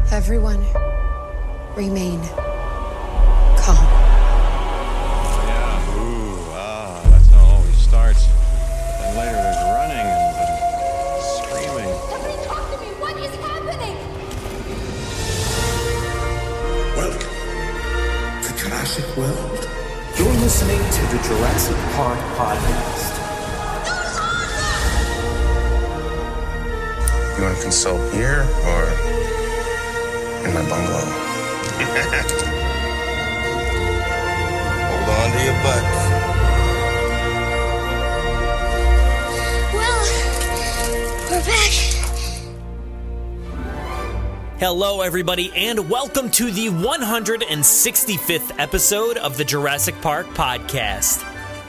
Everyone, remain calm. Yeah, that's how it always starts. And later there's running and screaming. Somebody talk to me! What is happening? Welcome to Jurassic World. You're listening to the Jurassic Park Podcast. You want to consult here or in my bungalow? Hold on to your butts. Well, we're back. Hello, everybody, and welcome to the 165th episode of the Jurassic Park Podcast.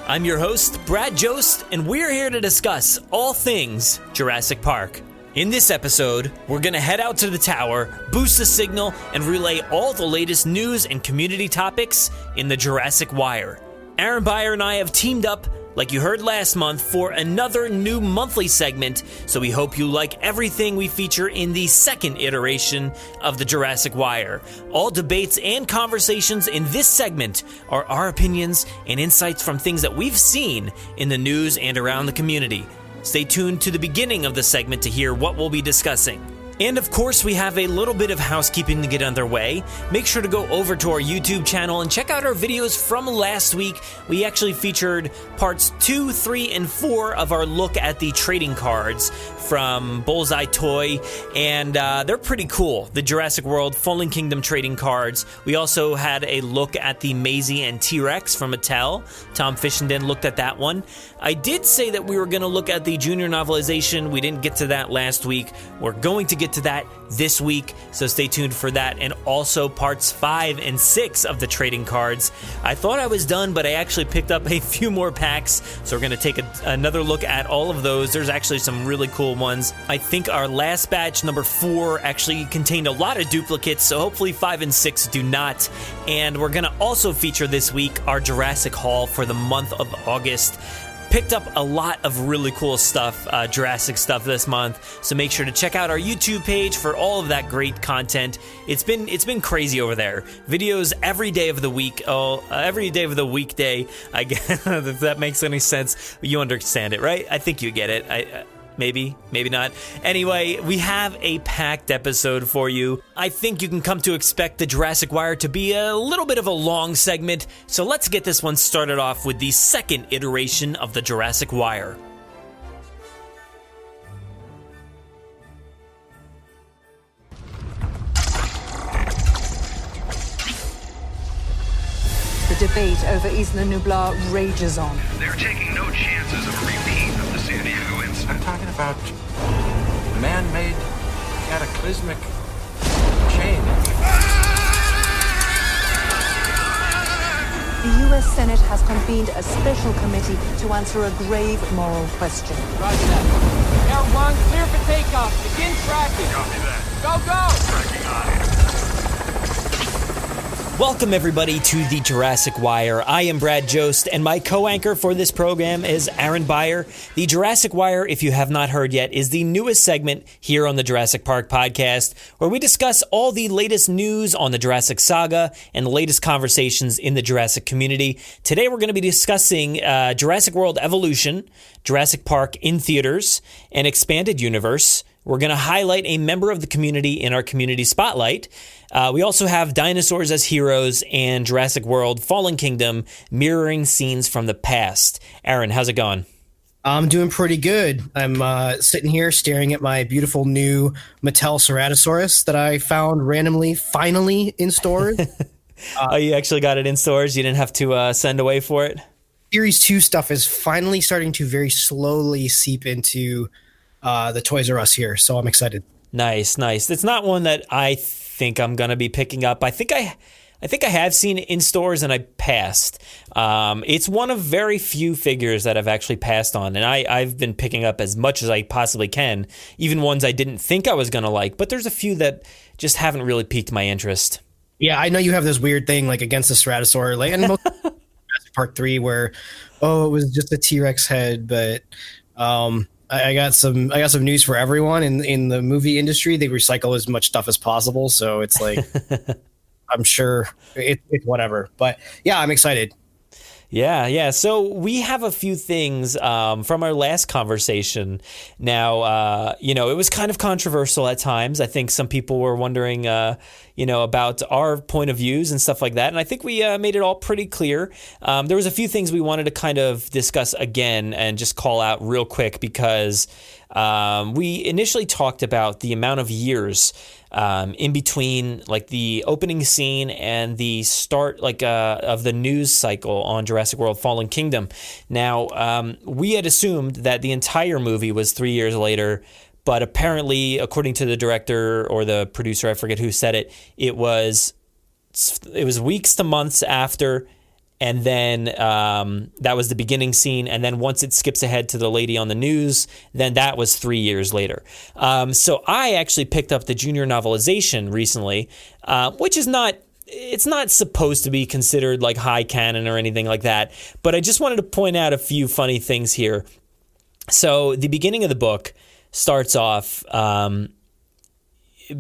I'm your host, Brad Jost, and we're here to discuss all things Jurassic Park. In this episode, we're going to head out to the tower, boost the signal, and relay all the latest news and community topics in the Jurassic Wire. Aaron Beyer and I have teamed up, like you heard last month, for another new monthly segment, so we hope you like everything we feature in the second iteration of the Jurassic Wire. All debates and conversations in this segment are our opinions and insights from things that we've seen in the news and around the community. Stay tuned to the beginning of the segment to hear what we'll be discussing. And of course, we have a little bit of housekeeping to get underway. Make sure to go over to our YouTube channel and check out our videos from last week. We actually featured parts 2, 3, and 4 of our look at the trading cards from Bullseye Toy, and they're pretty cool. The Jurassic World Fallen Kingdom trading cards. We also had a look at the Maisie and T-Rex from Mattel. Tom Fishenden looked at that one. I did say that we were going to look at the junior novelization. We didn't get to that last week. We're going to get to that this week, so stay tuned for that. And also parts 5 and 6 of the trading cards. I thought I was done, but I actually picked up a few more packs, so we're going to take another look at all of those. There's actually some really cool ones. I think our last batch, number 4, actually contained a lot of duplicates, so hopefully 5 and 6 do not. And we're going to also feature this week our Jurassic haul for the month of August. Picked up a lot of really cool stuff, Jurassic stuff this month, so make sure to check out our YouTube page for all of that great content. It's been crazy over there. Videos every day of the week, every day of the weekday. I guess if that makes any sense, you understand it, right? I think you get it. Maybe not. Anyway, we have a packed episode for you. I think you can come to expect the Jurassic Wire to be a little bit of a long segment, so let's get this one started off with the second iteration of the Jurassic Wire. The debate over Isla Nublar rages on. They're taking no chances of a repeat of the San Diego incident. I'm talking about man-made cataclysmic change. The U.S. Senate has convened a special committee to answer a grave moral question. Roger that. Air 1, clear for takeoff. Begin tracking. Copy that. Go! Tracking on. Welcome, everybody, to the Jurassic Wire. I am Brad Jost, and my co-anchor for this program is Aaron Beyer. The Jurassic Wire, if you have not heard yet, is the newest segment here on the Jurassic Park Podcast, where we discuss all the latest news on the Jurassic saga and the latest conversations in the Jurassic community. Today, we're going to be discussing Jurassic World Evolution, Jurassic Park in theaters, and Expanded Universe. We're going to highlight a member of the community in our community spotlight. We also have Dinosaurs as Heroes and Jurassic World Fallen Kingdom mirroring scenes from the past. Aaron, how's it going? I'm doing pretty good. I'm sitting here staring at my beautiful new Mattel Ceratosaurus that I found randomly, finally in stores. Oh, you actually got it in stores? You didn't have to send away for it? Series 2 stuff is finally starting to very slowly seep into the Toys R Us here, so I'm excited. Nice. It's not one that I think I'm going to be picking up. I think I have seen it in stores and I passed. It's one of very few figures that I've actually passed on, and I've been picking up as much as I possibly can, even ones I didn't think I was going to like, but there's a few that just haven't really piqued my interest. Yeah, I know you have this weird thing like against the Ceratosaur, like in most Jurassic Park 3 where, it was just a T-Rex head, but I got some news for everyone in the movie industry. They recycle as much stuff as possible, so it's like I'm sure it's whatever. But yeah, I'm excited. Yeah. So we have a few things from our last conversation. Now, it was kind of controversial at times. I think some people were wondering, about our point of views and stuff like that. And I think we made it all pretty clear. There was a few things we wanted to kind of discuss again and just call out real quick because we initially talked about the amount of years in between like the opening scene and the start of the news cycle on Jurassic World Fallen Kingdom. Now, we had assumed that the entire movie was 3 years later, but apparently, according to the director or the producer, I forget who said it, it was weeks to months after. And then that was the beginning scene. And then once it skips ahead to the lady on the news, then that was 3 years later. So I actually picked up the junior novelization recently, which is it's not supposed to be considered like high canon or anything like that. But I just wanted to point out a few funny things here. So the beginning of the book starts off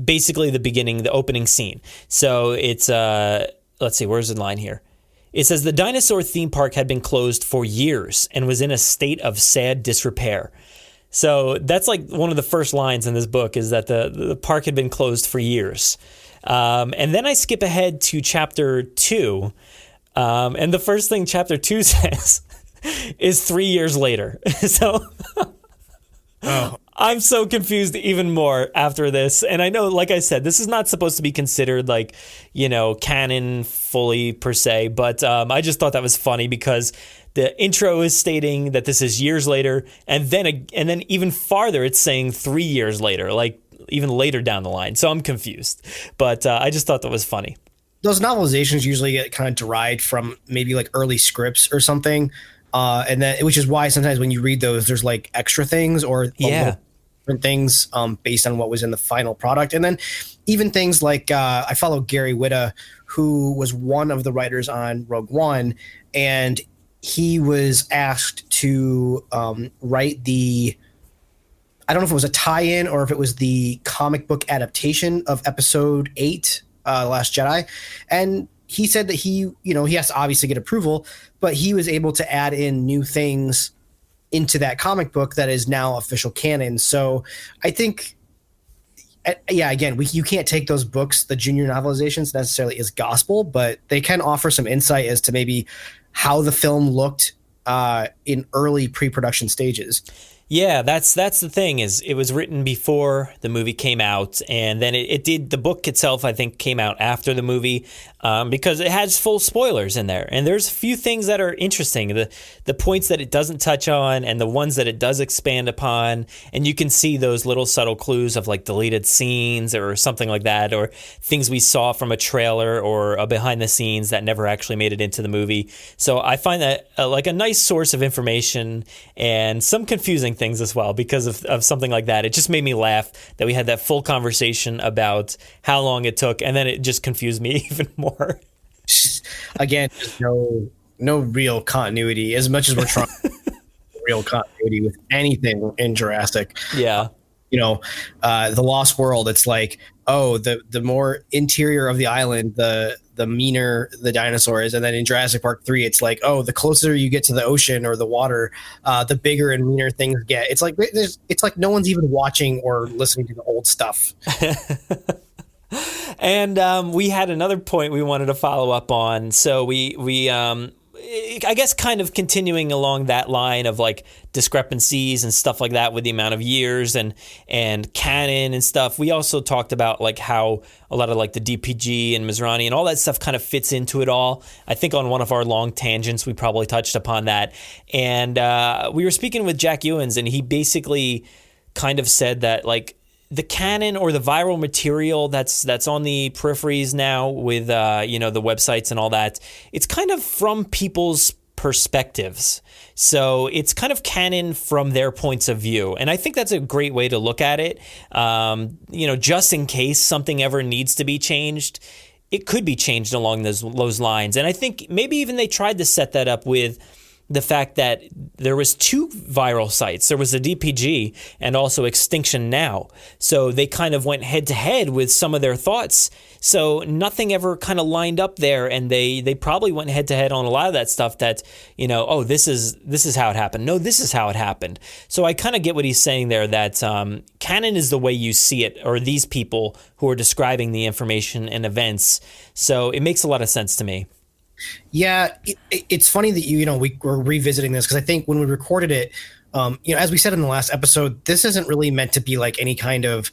basically the opening scene. So it's, let's see, where's the line here? It says, the dinosaur theme park had been closed for years and was in a state of sad disrepair. So that's like one of the first lines in this book is that the park had been closed for years. And then I skip ahead to chapter 2. And the first thing chapter 2 says is 3 years later. So I'm so confused even more after this. And I know, like I said, this is not supposed to be considered like, canon fully per se. But I just thought that was funny because the intro is stating that this is years later. And then even farther, it's saying 3 years later, like even later down the line. So I'm confused. But I just thought that was funny. Those novelizations usually get kind of derived from maybe like early scripts or something. And then, which is why sometimes when you read those, there's like extra things or different things based on what was in the final product. And then even things like I follow Gary Whitta, who was one of the writers on Rogue One, and he was asked to write I don't know if it was a tie-in or if it was the comic book adaptation of Episode 8, Last Jedi. And he said that he has to obviously get approval, but he was able to add in new things into that comic book that is now official canon. So I think, again, you can't take those books, the junior novelizations, necessarily as gospel, but they can offer some insight as to maybe how the film looked in early pre-production stages. Yeah, that's the thing is it was written before the movie came out, and then the book itself, I think, came out after the movie because it has full spoilers in there. And there's a few things that are interesting, the points that it doesn't touch on and the ones that it does expand upon. And you can see those little subtle clues of like deleted scenes or something like that, or things we saw from a trailer or a behind the scenes that never actually made it into the movie. So I find that like a nice source of information and some confusing things as well because of something like that. It just made me laugh that we had that full conversation about how long it took, and then it just confused me even more. Again, no real continuity as much as we're trying real continuity with anything in Jurassic. Yeah. The Lost World, it's like, the more interior of the island, the meaner the dinosaur is. And then in Jurassic Park 3, it's like, the closer you get to the ocean or the water, the bigger and meaner things get. It's like no one's even watching or listening to the old stuff. And we had another point we wanted to follow up on. So we I guess kind of continuing along that line of like discrepancies and stuff like that with the amount of years and canon and stuff. We also talked about like how a lot of like the DPG and Mizrahi and all that stuff kind of fits into it all. I think on one of our long tangents, we probably touched upon that. And we were speaking with Jack Ewens, and he basically kind of said that like the canon or the viral material that's on the peripheries now with the websites and all that, it's kind of from people's perspectives. So it's kind of canon from their points of view. And I think that's a great way to look at it. Just in case something ever needs to be changed, it could be changed along those lines. And I think maybe even they tried to set that up with the fact that there was 2 viral sites. There was a DPG and also Extinction Now. So they kind of went head to head with some of their thoughts. So nothing ever kind of lined up there, and they probably went head to head on a lot of that stuff that, oh, this is how it happened. No, this is how it happened. So I kind of get what he's saying there, that canon is the way you see it, or these people who are describing the information and events. So it makes a lot of sense to me. Yeah, it's funny that we're revisiting this, because I think when we recorded it, as we said in the last episode, this isn't really meant to be like any kind of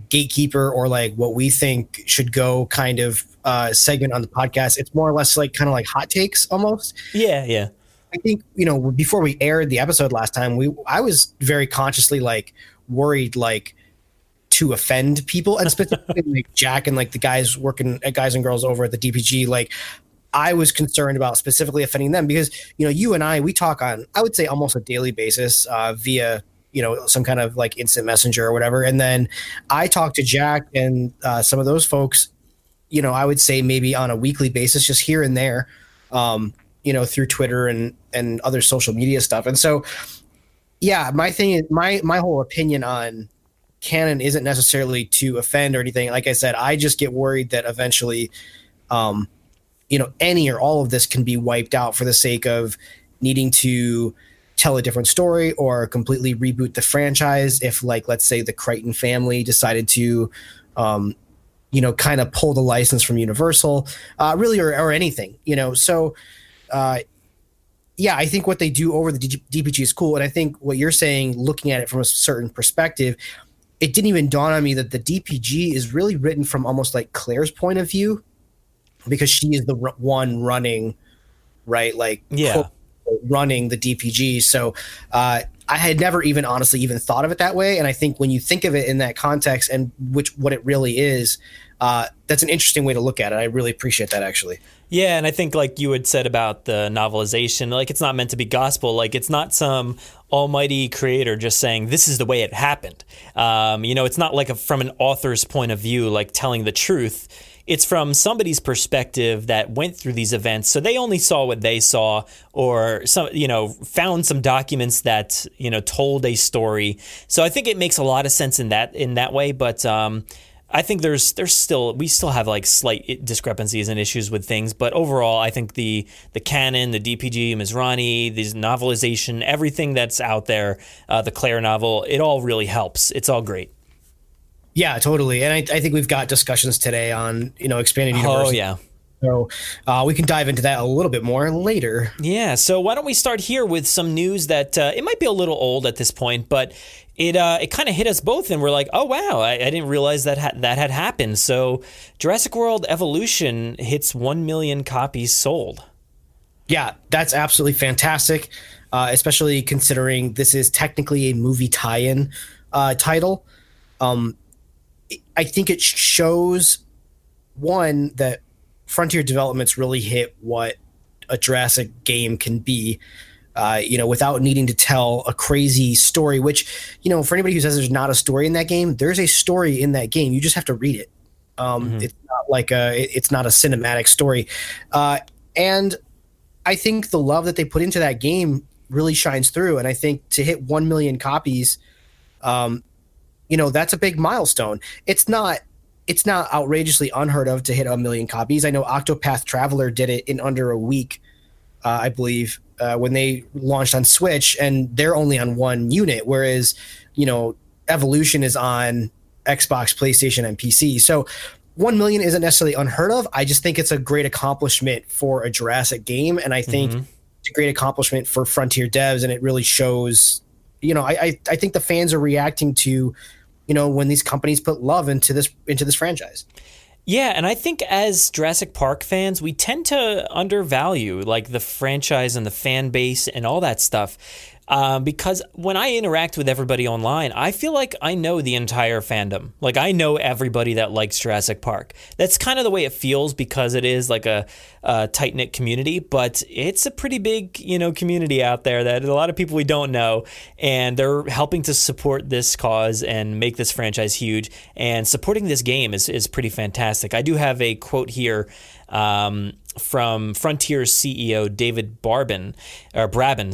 gatekeeper or like what we think should go kind of segment on the podcast. It's more or less like kind of like hot takes almost. Yeah. I think, before we aired the episode last time, I was very consciously like worried like to offend people, and specifically like Jack and like the guys working at Guys and Girls over at the DPG. Like, I was concerned about specifically offending them because, you and I, we talk on, I would say, almost a daily basis via, some kind of like instant messenger or whatever. And then I talk to Jack and some of those folks, I would say maybe on a weekly basis, just here and there, through Twitter and other social media stuff. And so, yeah, my thing is, my whole opinion on canon isn't necessarily to offend or anything. Like I said, I just get worried that eventually, any or all of this can be wiped out for the sake of needing to tell a different story or completely reboot the franchise. If, like, let's say the Crichton family decided to, kind of pull the license from Universal, really, or anything, So, yeah, I think what they do over the DPG is cool. And I think what you're saying, looking at it from a certain perspective, it didn't even dawn on me that the DPG is really written from almost like Claire's point of view, because she is the one running, right? Like, yeah, running the DPG. So I had never even honestly even thought of it that way. And I think when you think of it in that context and what it really is, that's an interesting way to look at it. I really appreciate that, actually. Yeah, and I think like you had said about the novelization, like it's not meant to be gospel. Like it's not some almighty creator just saying this is the way it happened. It's not like from an author's point of view, like telling the truth. It's from somebody's perspective that went through these events. So they only saw what they saw, or found some documents that, told a story. So I think it makes a lot of sense in that way. But I think we still have like slight discrepancies and issues with things. But overall, I think the canon, the DPG, Mizrahi, the novelization, everything that's out there, the Claire novel, it all really helps. It's all great. Yeah, totally. And I think we've got discussions today on, expanded universe. Oh, yeah. So we can dive into that a little bit more later. Yeah. So why don't we start here with some news that it might be a little old at this point, but it kind of hit us both, and we're like, oh, wow, I didn't realize that had happened. So Jurassic World Evolution hits 1 million copies sold. Yeah, that's absolutely fantastic, especially considering this is technically a movie tie-in title. I think it shows, one, that Frontier Developments really hit what a Jurassic game can be, without needing to tell a crazy story, which, for anybody who says there's not a story in that game, there's a story in that game. You just have to read it. It's not like it's not a cinematic story. And I think the love that they put into that game really shines through. And I think to hit 1 million copies, that's a big milestone. It's not outrageously unheard of to hit 1 million copies. I know Octopath Traveler did it in under a week, I believe, when they launched on Switch, and they're only on one unit, whereas, Evolution is on Xbox, PlayStation, and PC. So 1 million isn't necessarily unheard of. I just think it's a great accomplishment for a Jurassic game, and I think it's a great accomplishment for Frontier devs, and it really shows. I think the fans are reacting to, when these companies put love into this franchise. Yeah, and I think as Jurassic Park fans, we tend to undervalue like the franchise and the fan base and all that stuff. Because when I interact with everybody online, I feel like I know the entire fandom. Like I know everybody that likes Jurassic Park. That's kind of the way it feels because it is like a tight-knit community, but it's a pretty big, community out there that a lot of people we don't know, and they're helping to support this cause and make this franchise huge, and supporting this game is pretty fantastic. I do have a quote here from Frontier's CEO David Braben.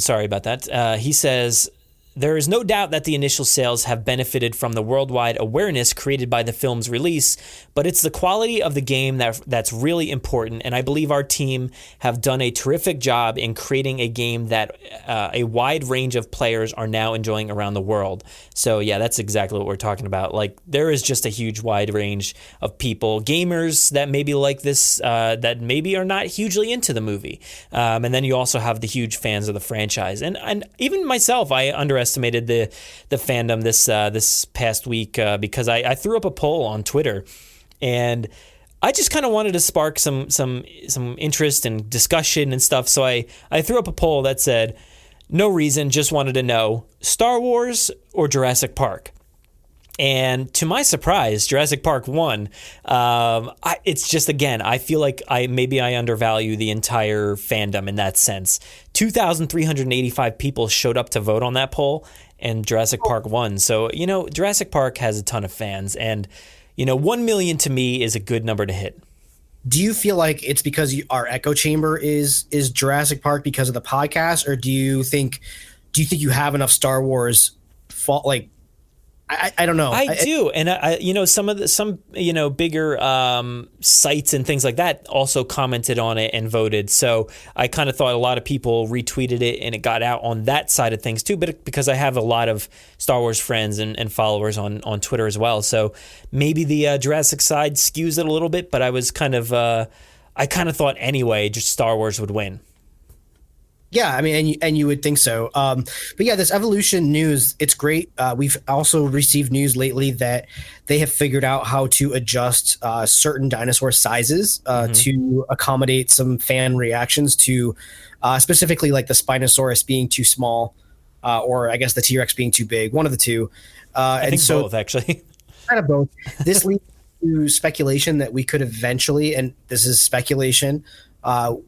Sorry about that. He says, there is no doubt that the initial sales have benefited from the worldwide awareness created by the film's release, but it's the quality of the game that's really important, and I believe our team have done a terrific job in creating a game that a wide range of players are now enjoying around the world. So yeah, that's exactly what we're talking about. Like, there is just a huge wide range of people, gamers that maybe like this, that maybe are not hugely into the movie. And then you also have the huge fans of the franchise. And even myself, I underestimated the fandom this past week because I threw up a poll on Twitter, and I just kind of wanted to spark some interest and discussion and stuff. So I threw up a poll that said, no reason, just wanted to know, Star Wars or Jurassic Park? And to my surprise, Jurassic Park won. It's just, again, I feel like I undervalue the entire fandom in that sense. 2,385 people showed up to vote on that poll, and Jurassic Park won. So, Jurassic Park has a ton of fans, and, 1 million to me is a good number to hit. Do you feel like it's because our echo chamber is Jurassic Park because of the podcast, or do you think you have enough Star Wars I don't know. I do. And some bigger sites and things like that also commented on it and voted. So I kind of thought a lot of people retweeted it and it got out on that side of things too, but because I have a lot of Star Wars friends and followers on Twitter as well. So maybe the Jurassic side skews it a little bit, but I was I thought anyway, just Star Wars would win. Yeah, I mean, and you would think so. But yeah, this evolution news, it's great. We've also received news lately that they have figured out how to adjust certain dinosaur sizes to accommodate some fan reactions to specifically like the Spinosaurus being too small, or I guess the T-Rex being too big, one of the two. I think both, actually. Kind of both. This leads to speculation that we could eventually, and this is speculation,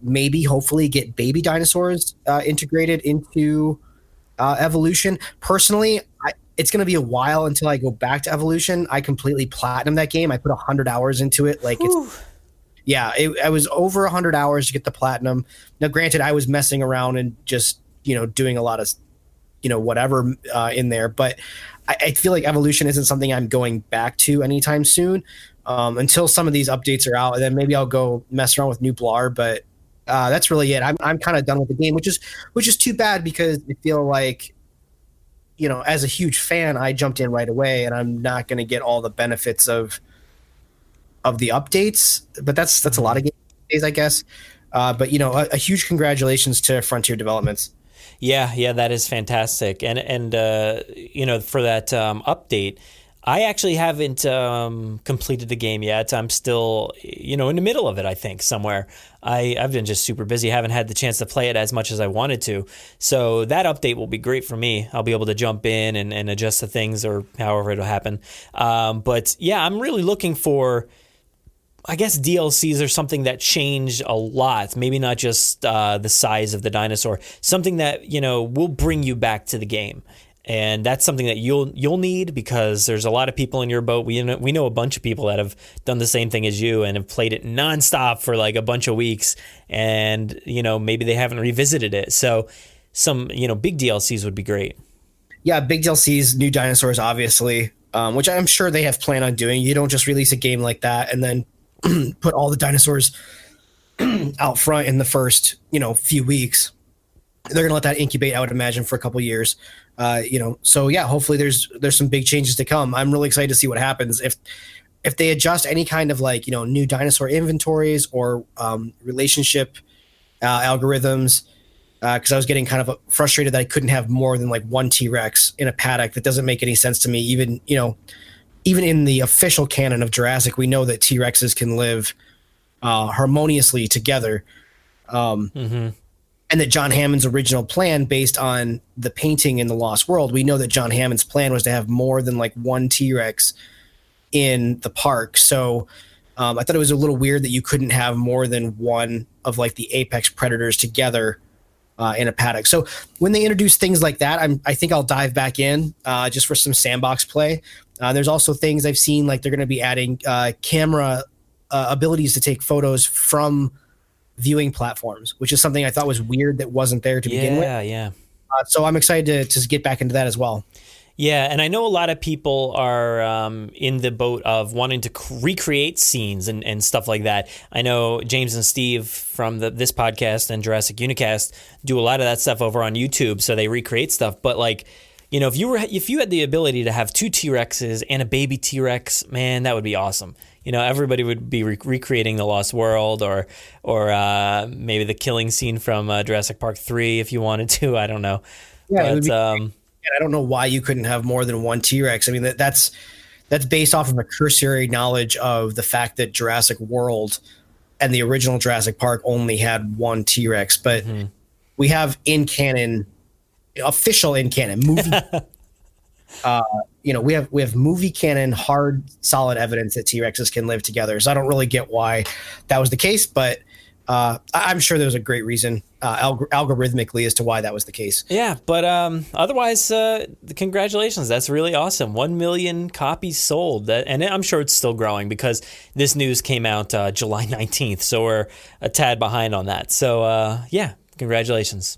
maybe hopefully get baby dinosaurs integrated into evolution. Personally, it's going to be a while until I go back to evolution. I completely platinum that game. I put 100 hours into it. I was over 100 hours to get the platinum. Now, granted, I was messing around and just doing a lot of whatever in there, but I feel like evolution isn't something I'm going back to anytime soon. Until some of these updates are out, and then maybe I'll go mess around with Nublar. But that's really it. I'm kind of done with the game, which is too bad because I feel like, as a huge fan, I jumped in right away, and I'm not going to get all the benefits of the updates. But that's a lot of games, I guess. But a huge congratulations to Frontier Developments. Yeah, that is fantastic, and for that update. I actually haven't completed the game yet. I'm still, in the middle of it, I think, somewhere. I've been just super busy. Haven't had the chance to play it as much as I wanted to. So that update will be great for me. I'll be able to jump in and adjust the things or however it'll happen. But yeah, I'm really looking for, I guess, DLCs or something that change a lot. Maybe not just the size of the dinosaur. Something that, will bring you back to the game. And that's something that you'll need because there's a lot of people in your boat. We know a bunch of people that have done the same thing as you and have played it nonstop for like a bunch of weeks, and maybe they haven't revisited it. So some big DLCs would be great. Yeah, big DLCs, new dinosaurs, obviously, which I'm sure they have planned on doing. You don't just release a game like that and then put all the dinosaurs out front in the first few weeks. They're gonna let that incubate, I would imagine, for a couple years. So yeah, hopefully there's some big changes to come. I'm really excited to see what happens if they adjust any kind of new dinosaur inventories or relationship algorithms. Because I was getting kind of frustrated that I couldn't have more than one T-Rex in a paddock. That doesn't make any sense to me. Even in the official canon of Jurassic, we know that T-Rexes can live harmoniously together. And that John Hammond's original plan, based on the painting in The Lost World, we know that John Hammond's plan was to have more than one T-Rex in the park. So I thought it was a little weird that you couldn't have more than one of the apex predators together in a paddock. So when they introduce things like that, I think I'll dive back in just for some sandbox play. There's also things I've seen they're going to be adding camera abilities to take photos from viewing platforms, which is something I thought was weird that wasn't there to begin with. Yeah. So I'm excited to get back into that as well. Yeah, and I know a lot of people are in the boat of wanting to recreate scenes and stuff like that. I know James and Steve from this podcast and Jurassic Unicast do a lot of that stuff over on YouTube, so they recreate stuff. But like, you know, if you had the ability to have 2 T-Rexes and a baby T-Rex, man, that would be awesome. You know, everybody would be recreating the Lost World or maybe the killing scene from Jurassic Park 3 if you wanted to. I don't know. Yeah, but I don't know why you couldn't have more than 1 T-Rex. I mean, that's based off of a cursory knowledge of the fact that Jurassic World and the original Jurassic Park only had 1 T-Rex. But we have official in canon movie. We have movie canon, hard, solid evidence that T-Rexes can live together. So I don't really get why that was the case, but I'm sure there's a great reason algorithmically as to why that was the case. Yeah, but otherwise, congratulations. That's really awesome. 1 million copies sold. And I'm sure it's still growing because this news came out July 19th, so we're a tad behind on that. So, yeah, congratulations.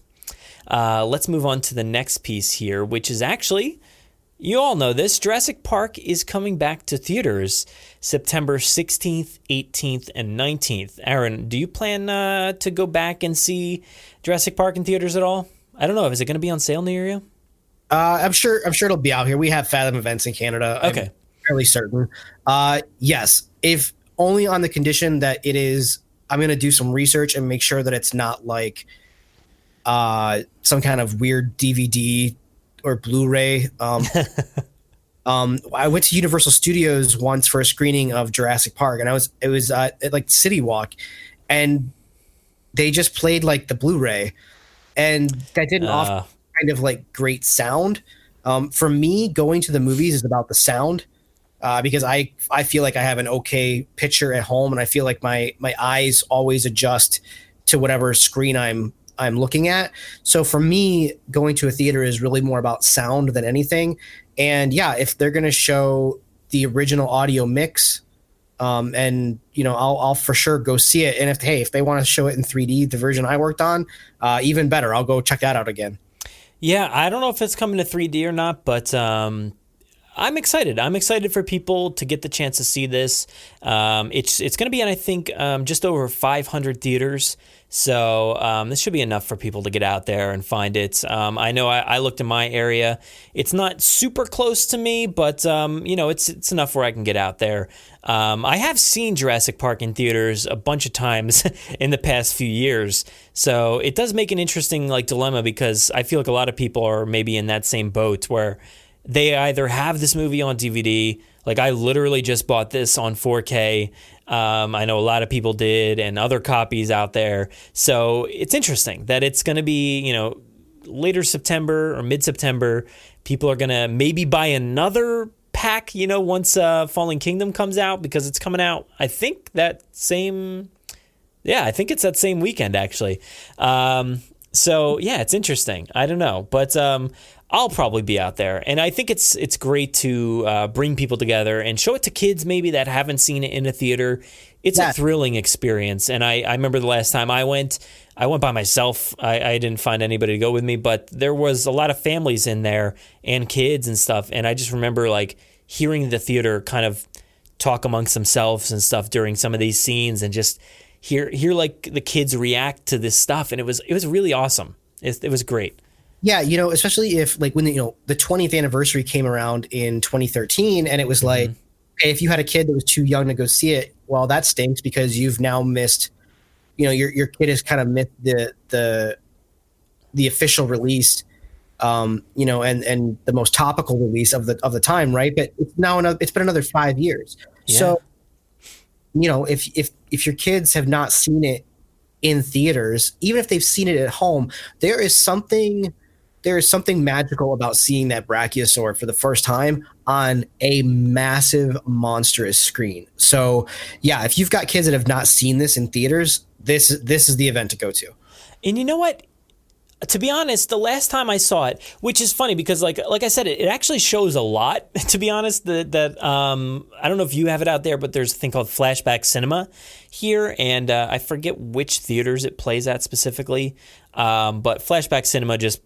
Let's move on to the next piece here, which is actually, you all know this, Jurassic Park is coming back to theaters September 16th, 18th, and 19th. Aaron, do you plan to go back and see Jurassic Park in theaters at all? I don't know. Is it going to be on sale near you? I'm sure it'll be out here. We have Fathom events in Canada. Okay. I'm fairly certain. Yes, if only on the condition that it is, I'm going to do some research and make sure that it's not like some kind of weird DVD or Blu-ray. I went to Universal Studios once for a screening of Jurassic Park, and it was at like City Walk, and they just played like the Blu-ray, and that didn't offer kind of like great sound. For me, going to the movies is about the sound, because I feel like I have an okay picture at home, and I feel like my eyes always adjust to whatever screen I'm looking at. So for me, going to a theater is really more about sound than anything. And yeah, if they're going to show the original audio mix, and I'll for sure go see it. And if they want to show it in 3D, the version I worked on, even better, I'll go check that out again. Yeah, I don't know if it's coming to 3D or not, but I'm excited. I'm excited for people to get the chance to see this. It's going to be in, I think, just over 500 theaters. So this should be enough for people to get out there and find it. I know I looked in my area. It's not super close to me, but it's enough where I can get out there. I have seen Jurassic Park in theaters a bunch of times in the past few years. So it does make an interesting dilemma, because I feel like a lot of people are maybe in that same boat where they either have this movie on DVD, like I literally just bought this on 4K. I know a lot of people did, and other copies out there. So it's interesting that it's going to be, later September or mid-September. People are going to maybe buy another pack, once Fallen Kingdom comes out, because it's coming out, I think it's that same weekend, actually. So yeah, it's interesting. I don't know, but I'll probably be out there, and I think it's great to bring people together and show it to kids maybe that haven't seen it in a theater. It's a thrilling experience, and I remember the last time I went by myself. I didn't find anybody to go with me, but there was a lot of families in there and kids and stuff, and I just remember hearing the theater kind of talk amongst themselves and stuff during some of these scenes, and just hear the kids react to this stuff, and it was really awesome. It was great. Yeah, especially if when the 20th anniversary came around in 2013, and it was okay, if you had a kid that was too young to go see it, well, that stinks, because you've now missed, your kid has kind of missed the official release, and the most topical release of the time, right? But it's now it's been another 5 years. Yeah. So, if your kids have not seen it in theaters, even if they've seen it at home, there is something magical about seeing that brachiosaur for the first time on a massive, monstrous screen. So yeah, if you've got kids that have not seen this in theaters, this is the event to go to. And you know what? to be honest, the last time I saw it, which is funny because like I said, it actually shows a lot. To be honest, that I don't know if you have it out there, but there's a thing called Flashback Cinema here, and I forget which theaters it plays at specifically. But Flashback Cinema just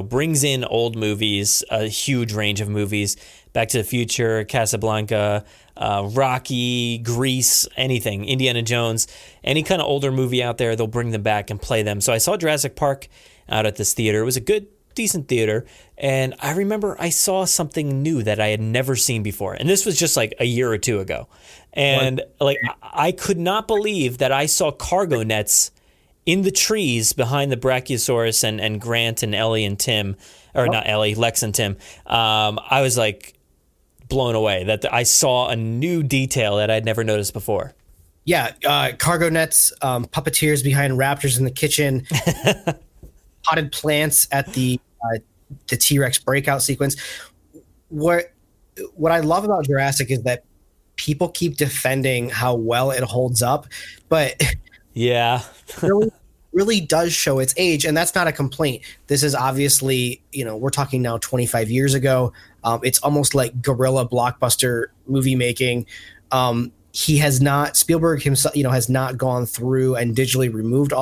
brings in old movies, a huge range of movies, Back to the Future, Casablanca, Rocky, Grease, anything, Indiana Jones, any kind of older movie out there, they'll bring them back and play them. So I saw Jurassic Park out at this theater. It was a good, decent theater. And I remember I saw something new that I had never seen before. And this was just like a year or two ago. And I could not believe that I saw cargo nets in the trees behind the Brachiosaurus and Grant and Ellie and Tim, or not Ellie, Lex and Tim. I was like blown away that I saw a new detail that I'd never noticed before. Yeah, cargo nets, puppeteers behind raptors in the kitchen, potted plants at the T-Rex breakout sequence. What I love about Jurassic is that people keep defending how well it holds up, but yeah, really does show its age, and that's not a complaint. This is obviously, we're talking now 25 years ago. It's almost like guerrilla blockbuster movie making. Spielberg himself, has not gone through and digitally removed,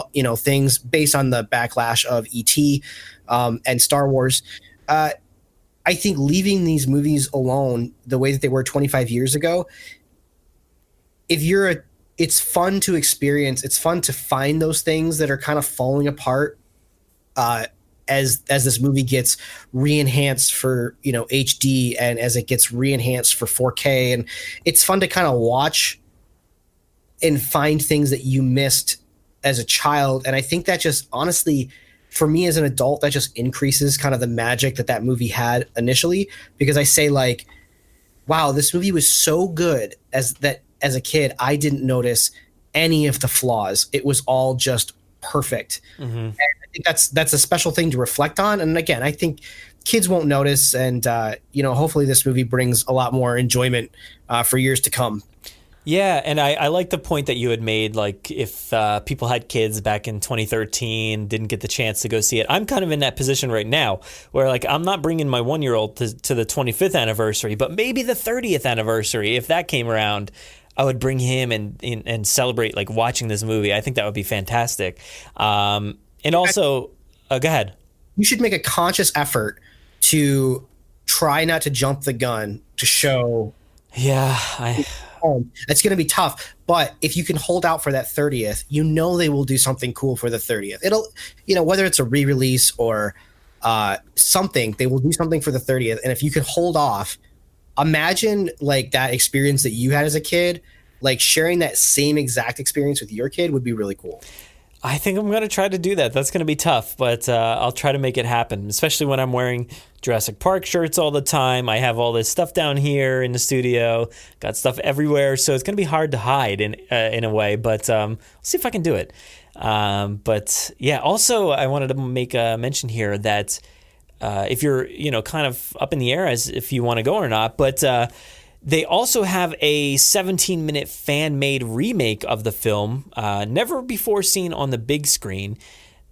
things based on the backlash of E.T. And Star Wars. I think leaving these movies alone the way that they were 25 years ago, it's fun to experience. It's fun to find those things that are kind of falling apart as this movie gets re-enhanced for HD, and as it gets re-enhanced for 4K, and it's fun to kind of watch and find things that you missed as a child. And I think that just honestly, for me as an adult, that just increases kind of the magic that movie had initially, because I say like, wow, this movie was so good as a kid, I didn't notice any of the flaws. It was all just perfect. Mm-hmm. And I think that's a special thing to reflect on. And again, I think kids won't notice. And, hopefully this movie brings a lot more enjoyment for years to come. Yeah, and I like the point that you had made, like if people had kids back in 2013, didn't get the chance to go see it. I'm kind of in that position right now where like I'm not bringing my 1-year-old to the 25th anniversary, but maybe the 30th anniversary, if that came around, I would bring him and celebrate like watching this movie. I think that would be fantastic. And also, go ahead. You should make a conscious effort to try not to jump the gun to show. Yeah, it's going to be tough, but if you can hold out for that 30th, they will do something cool for the 30th. It'll, whether it's a re-release or something, they will do something for the 30th. And if you could hold off, imagine like that experience that you had as a kid, like sharing that same exact experience with your kid would be really cool. I think I'm going to try to do that. That's going to be tough, but I'll try to make it happen, especially when I'm wearing Jurassic Park shirts all the time. I have all this stuff down here in the studio, got stuff everywhere, so it's going to be hard to hide in a way, but we'll see if I can do it. But yeah, also I wanted to make a mention here that if you're, kind of up in the air as if you want to go or not, but they also have a 17-minute fan-made remake of the film, never before seen on the big screen.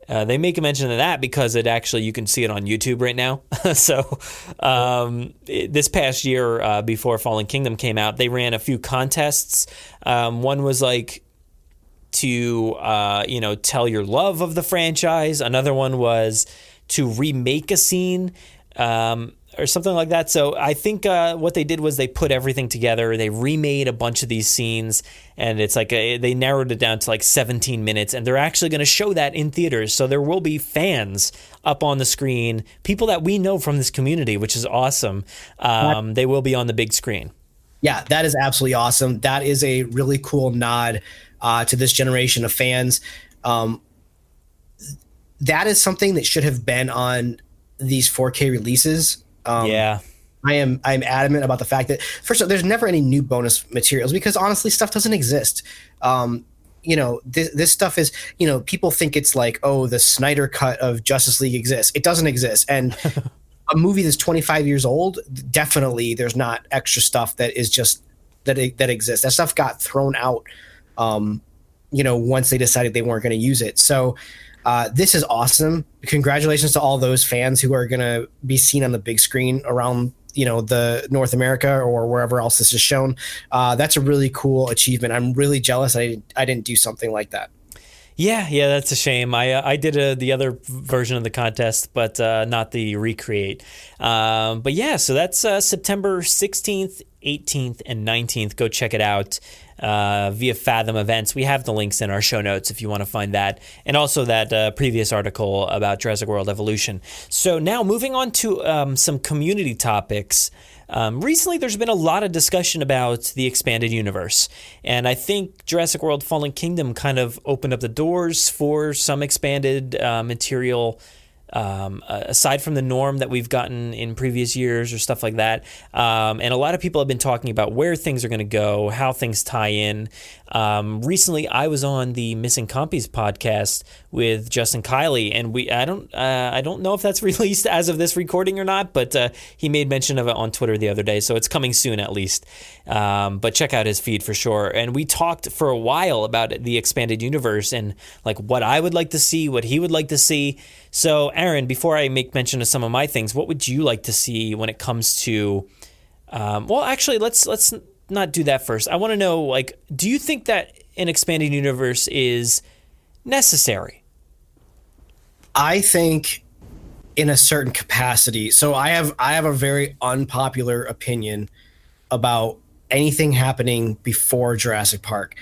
They make a mention of that because you can see it on YouTube right now. So this past year, before Fallen Kingdom came out, they ran a few contests. One was like to, tell your love of the franchise. Another one was to remake a scene, or something like that. So I think what they did was they put everything together. They remade a bunch of these scenes, and it's like they narrowed it down to like 17 minutes, and they're actually going to show that in theaters. So there will be fans up on the screen, people that we know from this community, which is awesome. They will be on the big screen. Yeah, that is absolutely awesome. That is a really cool nod to this generation of fans. That is something that should have been on these 4K releases. Yeah, I'm adamant about the fact that first of all, there's never any new bonus materials because honestly, stuff doesn't exist. This stuff is, people think it's like, oh, the Snyder cut of Justice League exists. It doesn't exist. And a movie that's 25 years old, definitely there's not extra stuff that is just that exists. That stuff got thrown out, once they decided they weren't going to use it. So This is awesome. Congratulations to all those fans who are going to be seen on the big screen around, the North America or wherever else this is shown. That's a really cool achievement. I'm really jealous I didn't do something like that. Yeah, that's a shame. I did the other version of the contest, but not the recreate. But yeah, so that's September 16th, 18th, and 19th. Go check it out via Fathom Events. We have the links in our show notes if you want to find that, and also that previous article about Jurassic World Evolution. So now moving on to some community topics. Recently, there's been a lot of discussion about the expanded universe, and I think Jurassic World Fallen Kingdom kind of opened up the doors for some expanded material, aside from the norm that we've gotten in previous years or stuff like that. And a lot of people have been talking about where things are going to go, how things tie in. Recently, I was on the Missing Compies podcast with Justin Kiley, and I don't know if that's released as of this recording or not, but he made mention of it on Twitter the other day, so it's coming soon at least. But check out his feed for sure. And we talked for a while about the expanded universe and like what I would like to see, what he would like to see. So Aaron, before I make mention of some of my things, what would you like to see when it comes to? Well, actually, let's not do that first. I want to know, like, do you think that an expanded universe is necessary? I think in a certain capacity. So I have a very unpopular opinion about anything happening before Jurassic Park.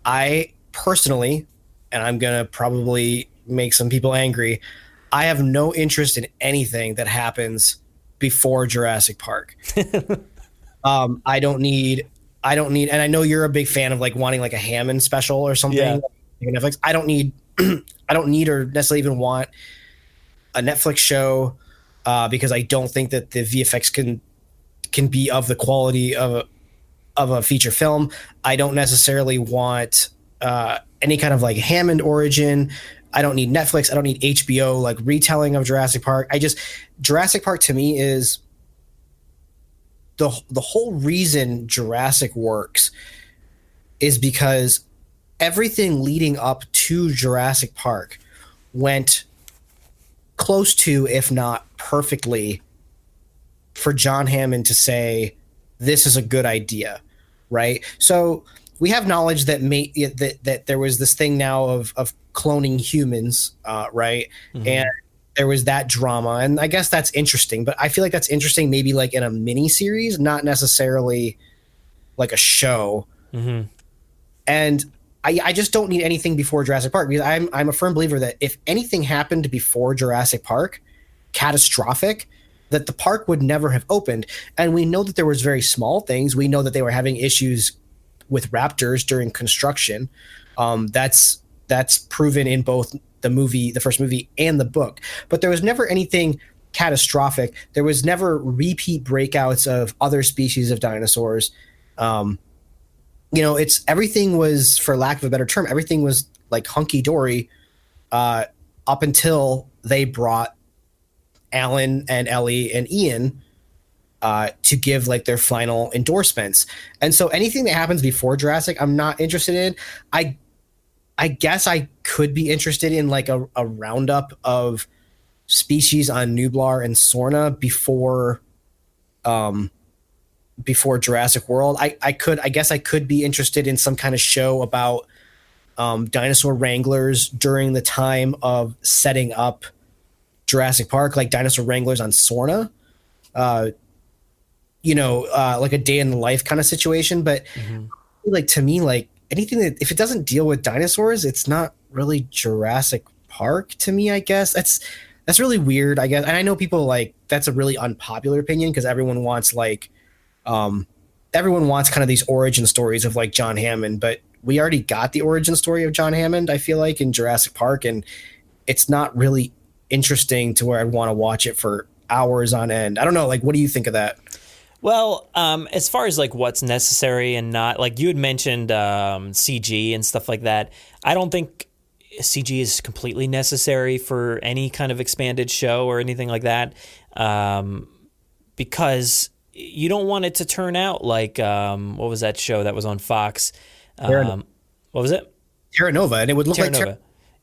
I personally, and I'm going to probably make some people angry, I have no interest in anything that happens before Jurassic Park. I don't need, and I know you're a big fan of like wanting like a Hammond special or something. Yeah. Like Netflix. I don't need or necessarily even want a Netflix show because I don't think that the VFX can be of the quality of a feature film. I don't necessarily want any kind of like Hammond origin. I don't need Netflix. I don't need HBO like retelling of Jurassic Park. Jurassic Park to me is the whole reason Jurassic works is because everything leading up to Jurassic Park went close to, if not perfectly, for John Hammond to say, this is a good idea, right? So we have knowledge that that there was this thing now of cloning humans, right? Mm-hmm. And there was that drama, and I guess that's interesting, but I feel like that's interesting maybe like in a mini series, not necessarily like a show. Mm-hmm. And I just don't need anything before Jurassic Park because I'm a firm believer that if anything happened before Jurassic Park, catastrophic, that the park would never have opened. And we know that there was very small things. We know that they were having issues with raptors during construction. That's proven in both the first movie and the book. But there was never anything catastrophic. There was never repeat breakouts of other species of dinosaurs. Everything was, for lack of a better term, everything was like hunky dory up until they brought Alan and Ellie and Ian to give like their final endorsements. And so anything that happens before Jurassic, I'm not interested in. I guess I could be interested in like a roundup of species on Nublar and Sorna before Jurassic World. I guess I could be interested in some kind of show about dinosaur wranglers during the time of setting up Jurassic Park, like dinosaur wranglers on Sorna, like a day in the life kind of situation. But like, to me, like anything that, if it doesn't deal with dinosaurs, it's not really Jurassic Park to me, I guess. That's really weird, I guess. And I know people like, that's a really unpopular opinion because everyone wants kind of these origin stories of like John Hammond, but we already got the origin story of John Hammond, I feel like, in Jurassic Park, and it's not really interesting to where I'd want to watch it for hours on end. I don't know, like, what do you think of that? Well, as far as like what's necessary and not, like you had mentioned CG and stuff like that, I don't think CG is completely necessary for any kind of expanded show or anything like that, because you don't want it to turn out like what was that show that was on Fox? What was it? Terra Nova, and it would look Terra like Nova.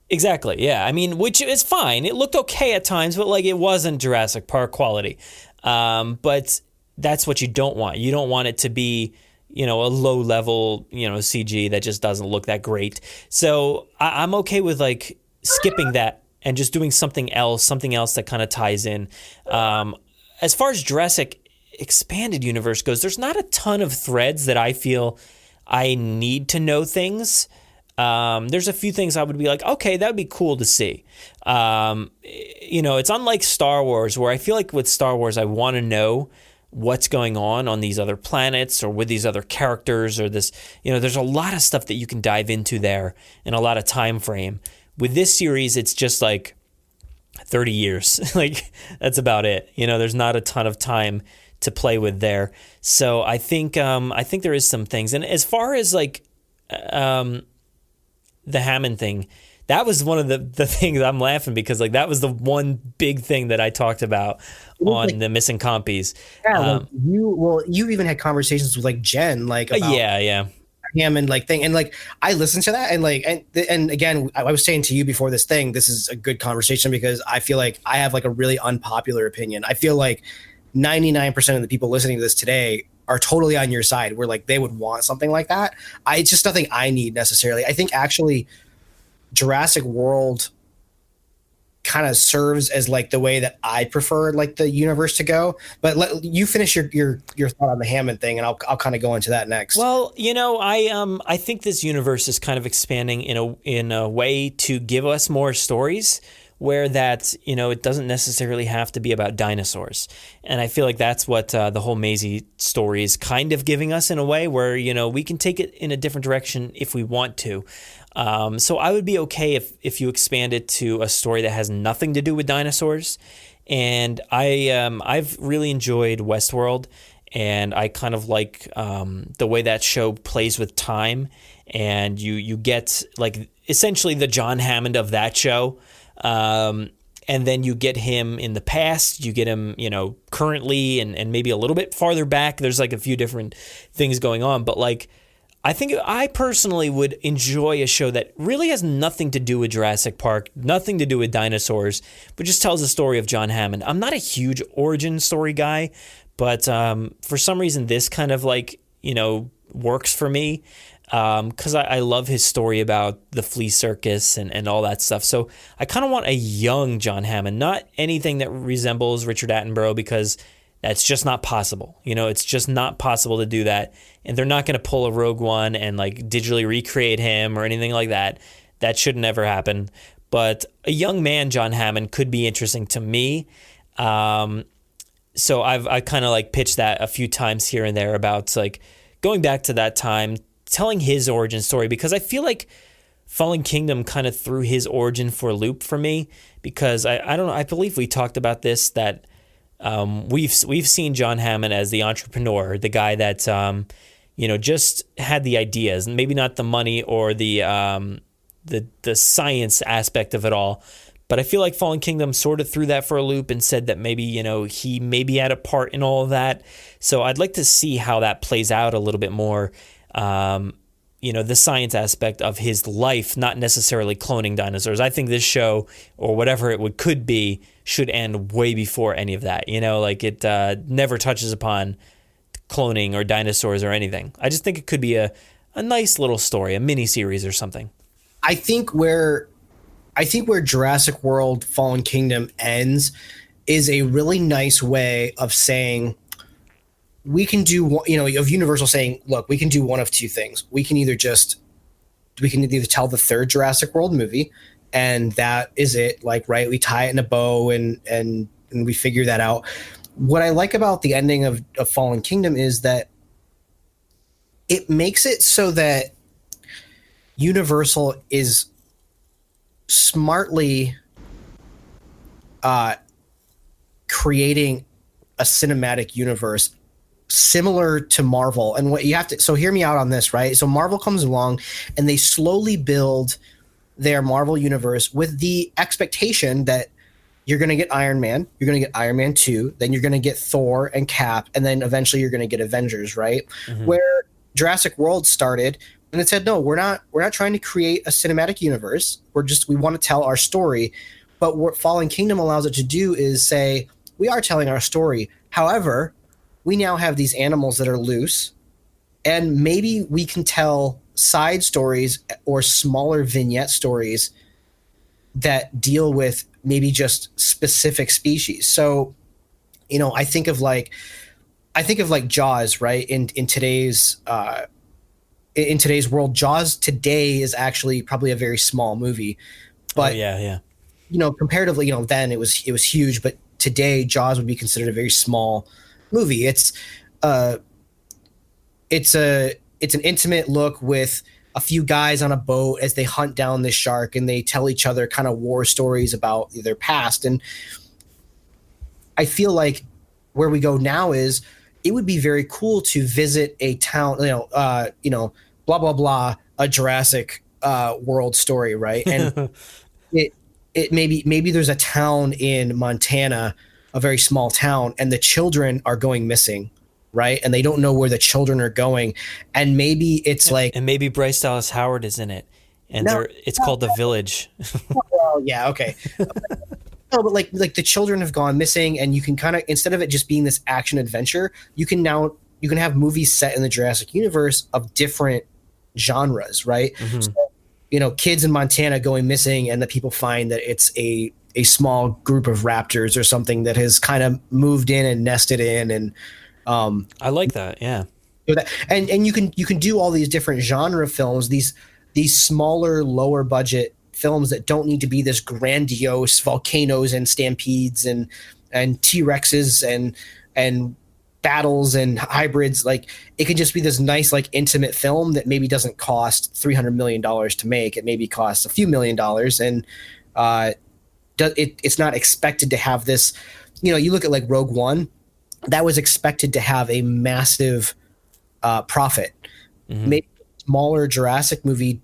Exactly. Yeah. I mean, which is fine. It looked okay at times, but like it wasn't Jurassic Park quality. But that's what you don't want. You don't want it to be, a low level, CG that just doesn't look that great. So I'm okay with like skipping that and just doing something else that kind of ties in. As far as Jurassic Expanded Universe goes, there's not a ton of threads that I feel I need to know things. There's a few things I would be like, okay, that would be cool to see. It's unlike Star Wars, where I feel like with Star Wars, I want to know what's going on these other planets or with these other characters or this, there's a lot of stuff that you can dive into there in a lot of time frame. With this series, it's just like 30 years. Like that's about it. There's not a ton of time to play with there. So I think there is some things. And as far as like, the Hammond thing, that was one of the things I'm laughing because like that was the one big thing that I talked about on the Missing Compies. Yeah, you even had conversations with like Jen, like about Hammond like thing, and like I listened to that, and like and again, I was saying to you before this thing, this is a good conversation because I feel like I have like a really unpopular opinion. I feel like 99% of the people listening to this today are totally on your side, where like they would want something like that. It's just nothing I need necessarily. I think actually Jurassic World kind of serves as like the way that I prefer like the universe to go. But let you finish your thought on the Hammond thing, and I'll kind of go into that next. Well, I think this universe is kind of expanding in a way to give us more stories where that, it doesn't necessarily have to be about dinosaurs. And I feel like that's what the whole Maisie story is kind of giving us in a way where, we can take it in a different direction if we want to. So I would be okay if you expand it to a story that has nothing to do with dinosaurs. And I've really enjoyed Westworld, and I kind of like the way that show plays with time, and you get like essentially the John Hammond of that show. And then you get him in the past, you get him, currently and maybe a little bit farther back. There's like a few different things going on, but like, I think I personally would enjoy a show that really has nothing to do with Jurassic Park, nothing to do with dinosaurs, but just tells the story of John Hammond. I'm not a huge origin story guy, but for some reason this kind of like, works for me. Because I love his story about the flea circus and all that stuff. So I kind of want a young John Hammond, not anything that resembles Richard Attenborough, because that's just not possible. It's just not possible to do that. And they're not going to pull a Rogue One and like digitally recreate him or anything like that. That should never happen. But a young man, John Hammond, could be interesting to me. So I kind of like pitched that a few times here and there about like going back to that time, telling his origin story, because I feel like Fallen Kingdom kind of threw his origin for a loop for me, because I don't know, I believe we talked about this, that we've seen John Hammond as the entrepreneur, the guy that just had the ideas, and maybe not the money or the science aspect of it all. But I feel like Fallen Kingdom sort of threw that for a loop and said that maybe, he maybe had a part in all of that. So I'd like to see how that plays out a little bit more. The science aspect of his life, not necessarily cloning dinosaurs. I think this show, or whatever it could be, should end way before any of that. Like it never touches upon cloning or dinosaurs or anything. I just think it could be a nice little story, a mini series or something. I think where Jurassic World Fallen Kingdom ends is a really nice way of saying, we can do, of Universal saying, look, we can do one of two things. We can either tell the third Jurassic World movie, and that is it. Like, right, we tie it in a bow and we figure that out. What I like about the ending of Fallen Kingdom is that it makes it so that Universal is smartly creating a cinematic universe similar to Marvel. And what you have to, so hear me out on this, right? So Marvel comes along and they slowly build their Marvel universe with the expectation that you're going to get Iron Man, you're going to get Iron Man 2, then you're going to get Thor and Cap, and then eventually you're going to get Avengers, right? Mm-hmm. Where Jurassic World started And it said, no, we're not trying to create a cinematic universe. We want to tell our story. But what Fallen Kingdom allows it to do is say, we are telling our story. However, we now have these animals that are loose, and maybe we can tell side stories or smaller vignette stories that deal with maybe just specific species. So, I think of like Jaws, right? In today's world, Jaws today is actually probably a very small movie, but comparatively, then it was huge, but today Jaws would be considered a very small movie. It's an intimate look with a few guys on a boat as they hunt down this shark, and they tell each other kind of war stories about their past. And I feel like where we go now is it would be very cool to visit a town, blah, blah, blah, a Jurassic World story, right? And it maybe there's a town in Montana, a very small town, and the children are going missing, right? And they don't know where the children are going. And maybe it's and maybe Bryce Dallas Howard is in it, and it's called The Village. Well, yeah, okay. No, but like the children have gone missing, and you can kind of, instead of it just being this action adventure, you can have movies set in the Jurassic universe of different genres, right? Mm-hmm. So, kids in Montana going missing, and the people find that it's a small group of raptors or something that has kind of moved in and nested in, and I like that, yeah. And you can do all these different genre films, these smaller, lower budget films that don't need to be this grandiose volcanoes and stampedes and T-Rexes and battles and hybrids. Like, it can just be this nice, like, intimate film that maybe doesn't cost $300 million to make. It maybe costs a few $1,000,000, and it's not expected to have this. You look at like Rogue One, that was expected to have a massive profit. Mm-hmm. Maybe a smaller Jurassic movie,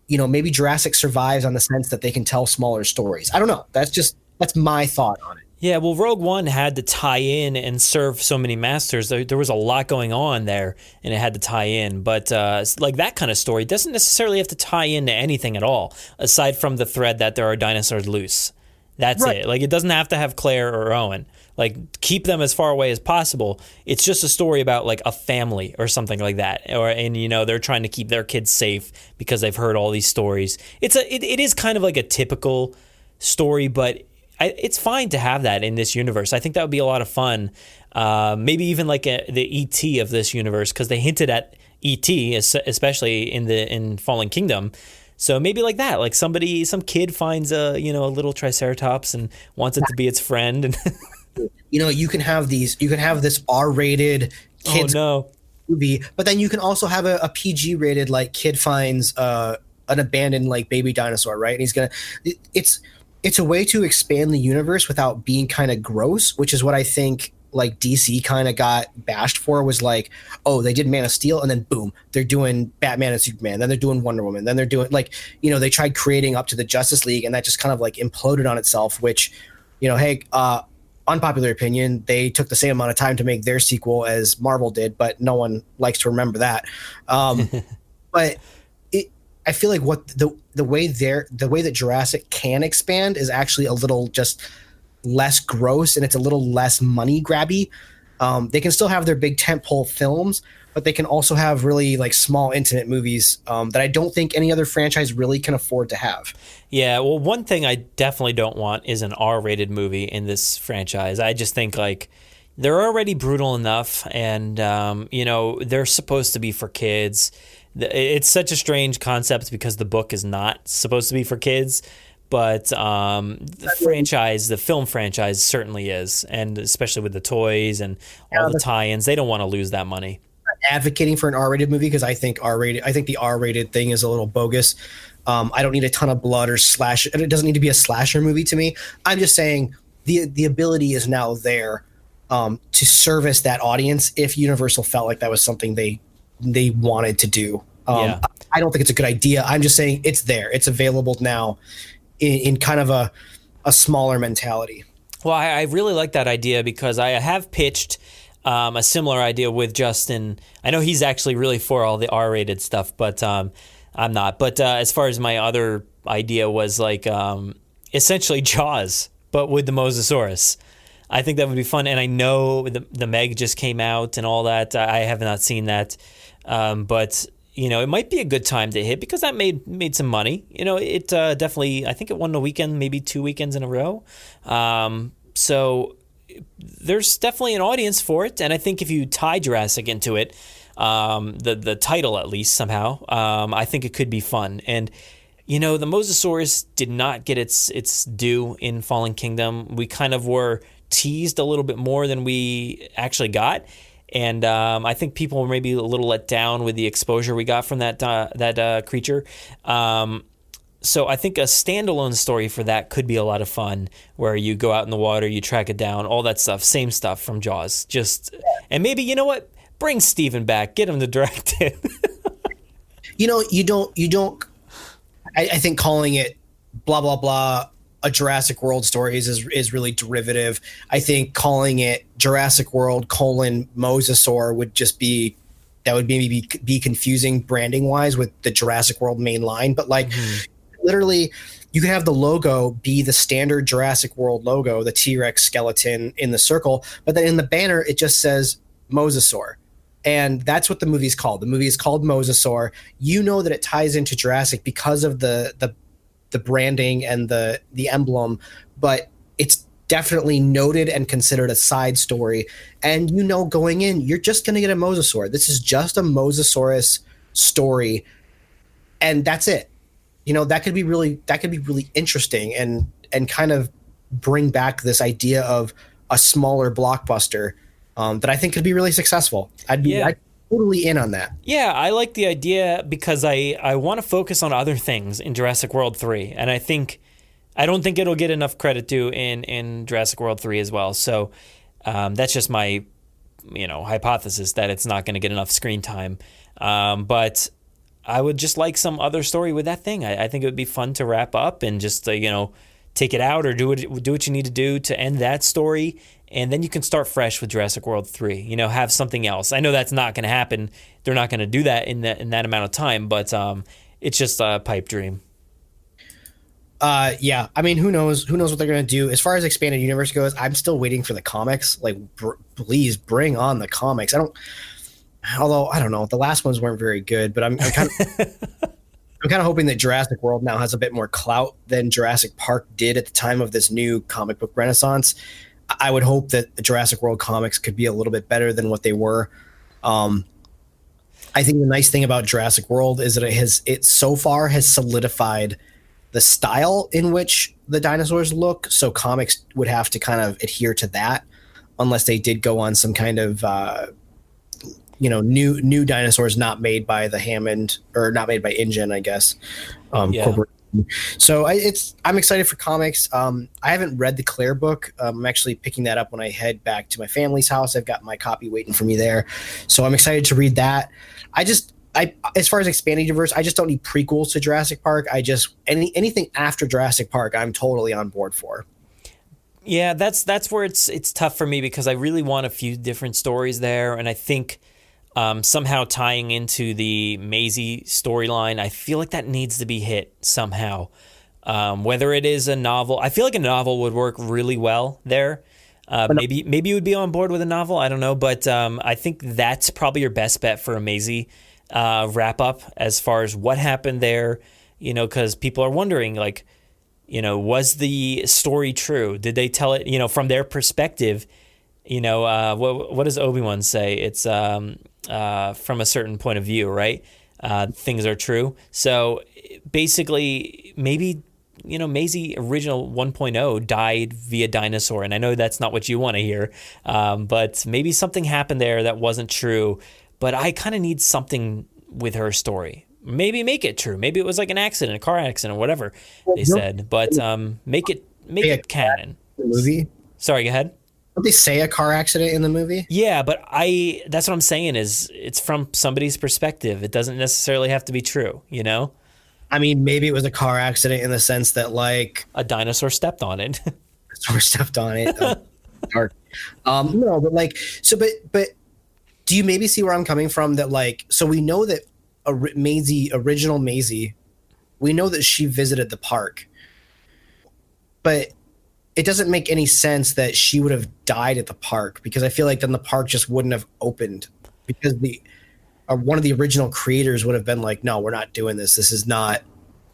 maybe Jurassic survives on the sense that they can tell smaller stories. I don't know. That's my thought on it. Yeah, well, Rogue One had to tie in and serve so many masters. There was a lot going on there, and it had to tie in. But like that kind of story doesn't necessarily have to tie into anything at all, aside from the thread that there are dinosaurs loose. That's right. It. Like, it doesn't have to have Claire or Owen. Like, keep them as far away as possible. It's just a story about like a family or something like that, and they're trying to keep their kids safe because they've heard all these stories. It is kind of like a typical story, but it's fine to have that in this universe. I think that would be a lot of fun. Maybe even like the E.T. of this universe, because they hinted at E.T., especially in Fallen Kingdom. So maybe like that, like some kid finds a little Triceratops and wants it to be its friend. And you can have this R-rated kids movie, but then you can also have a PG-rated, like, kid finds an abandoned, like, baby dinosaur, right? And it's a way to expand the universe without being kind of gross, which is what I think like DC kind of got bashed for, was like, oh, they did Man of Steel, and then boom, they're doing Batman and Superman, then they're doing Wonder Woman, then they're doing, like, they tried creating up to the Justice League, and that just kind of like imploded on itself, which, hey, unpopular opinion, they took the same amount of time to make their sequel as Marvel did, but no one likes to remember that. But I feel like the way that Jurassic can expand is actually a little just less gross, and it's a little less money grabby. They can still have their big tentpole films, but they can also have really like small intimate movies that I don't think any other franchise really can afford to have. Yeah, well, one thing I definitely don't want is an R-rated movie in this franchise. I just think like they're already brutal enough, and they're supposed to be for kids. It's such a strange concept because the book is not supposed to be for kids, but the film franchise certainly is, and especially with the toys and all the tie-ins, they don't want to lose that money. I'm advocating for an R-rated movie because I think the R-rated thing is a little bogus. I don't need a ton of blood or slash. It doesn't need to be a slasher movie to me. I'm just saying the ability is now there to service that audience if Universal felt like that was something they wanted to do. I don't think it's a good idea. I'm just saying it's there. It's available now in kind of a smaller mentality. Well, I really like that idea because I have pitched a similar idea with Justin. I know he's actually really for all the R-rated stuff, but I'm not. But as far as my other idea was like essentially Jaws, but with the Mosasaurus. I think that would be fun. And I know the Meg just came out and all that. I have not seen that. But, you know, it might be a good time to hit because that made some money. You know, it definitely, I think it won the weekend, maybe 2 weekends in a row. So there's definitely an audience for it. And I think if you tie Jurassic into it, the title at least somehow, I think it could be fun. And, you know, the Mosasaurus did not get its due in Fallen Kingdom. We kind of were teased a little bit more than we actually got. And I think people were maybe a little let down with the exposure we got from that creature. So I think a standalone story for that could be a lot of fun, where you go out in the water, you track it down, all that stuff, same stuff from Jaws. And maybe, you know what? Bring Steven back, get him to direct it. You know, you don't. I think calling it blah blah blah a Jurassic World stories is really derivative. I think calling it Jurassic World : Mosasaur would just be, that would maybe be confusing branding wise with the Jurassic World main line. But like literally, you can have the logo be the standard Jurassic World logo, the T-Rex skeleton in the circle, but then in the banner it just says Mosasaur. And that's what the movie is called. The movie is called Mosasaur. You know that it ties into Jurassic because of the branding and the emblem, but it's definitely noted and considered a side story. And you know, going in, you're just going to get a Mosasaur. This is just a Mosasaurus story, and that's it. You know, that could be really interesting and kind of bring back this idea of a smaller blockbuster that I think could be really successful. I'd totally in on that. Yeah, I like the idea because I want to focus on other things in Jurassic World 3. And I don't think it'll get enough credit due in Jurassic World 3 as well. So that's just my, hypothesis that it's not going to get enough screen time. But I would just like some other story with that thing. I think it would be fun to wrap up and just, take it out or do what you need to do to end that story. And then you can start fresh with Jurassic World 3, have something else. I know that's not going to happen. They're not going to do that in that amount of time, but it's just a pipe dream. Yeah. I mean, who knows what they're going to do. As far as expanded universe goes, I'm still waiting for the comics. Like, please bring on the comics. Although I don't know, the last ones weren't very good, but I'm kind of hoping that Jurassic World now has a bit more clout than Jurassic Park did at the time of this new comic book renaissance. I would hope that the Jurassic World comics could be a little bit better than what they were. I think the nice thing about Jurassic World is that it so far has solidified the style in which the dinosaurs look. So comics would have to kind of adhere to that unless they did go on some kind of, new dinosaurs not made by the Hammond or not made by InGen, I guess. Corporation. So I'm excited for comics. I haven't read the Claire book. I'm actually picking that up when I head back to my family's house. I've got my copy waiting for me there. So I'm excited to read that. As far as expanding universe, I just don't need prequels to Jurassic Park. Anything after Jurassic Park, I'm totally on board for. Yeah, that's where it's tough for me because I really want a few different stories there, and I think somehow tying into the Maisie storyline, I feel like that needs to be hit somehow. Whether it is a novel, I feel like a novel would work really well there. Maybe you would be on board with a novel. I don't know, but I think that's probably your best bet for a Maisie wrap up as far as what happened there. Because people are wondering, like, was the story true? Did they tell it, from their perspective? What does Obi-Wan say? It's from a certain point of view, right? Things are true. So basically, maybe, Maisie original 1.0 died via dinosaur. And I know that's not what you want to hear. But maybe something happened there that wasn't true. But I kind of need something with her story. Maybe make it true. Maybe it was like an accident, a car accident, whatever they said. But make it canon. Movie? Sorry, go ahead. Don't they say a car accident in the movie? Yeah, but that's what I'm saying is it's from somebody's perspective. It doesn't necessarily have to be true, I mean, maybe it was a car accident in the sense that, like, a dinosaur stepped on it. Or stepped on it. Dark. No, but like, so, but do you maybe see where I'm coming from? That like, so we know that original Maisie, we know that she visited the park, but it doesn't make any sense that she would have died at the park, because I feel like then the park just wouldn't have opened, because one of the original creators would have been like, no, we're not doing this. This is not.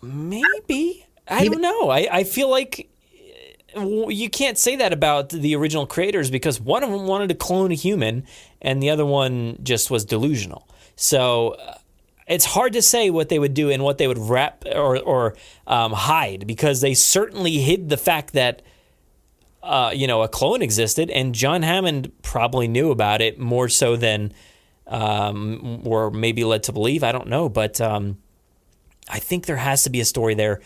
Maybe. I don't know. I feel like you can't say that about the original creators, because one of them wanted to clone a human and the other one just was delusional. So it's hard to say what they would do and what they would wrap or hide, because they certainly hid the fact that a clone existed, and John Hammond probably knew about it more so than we're maybe led to believe. I don't know, but I think there has to be a story there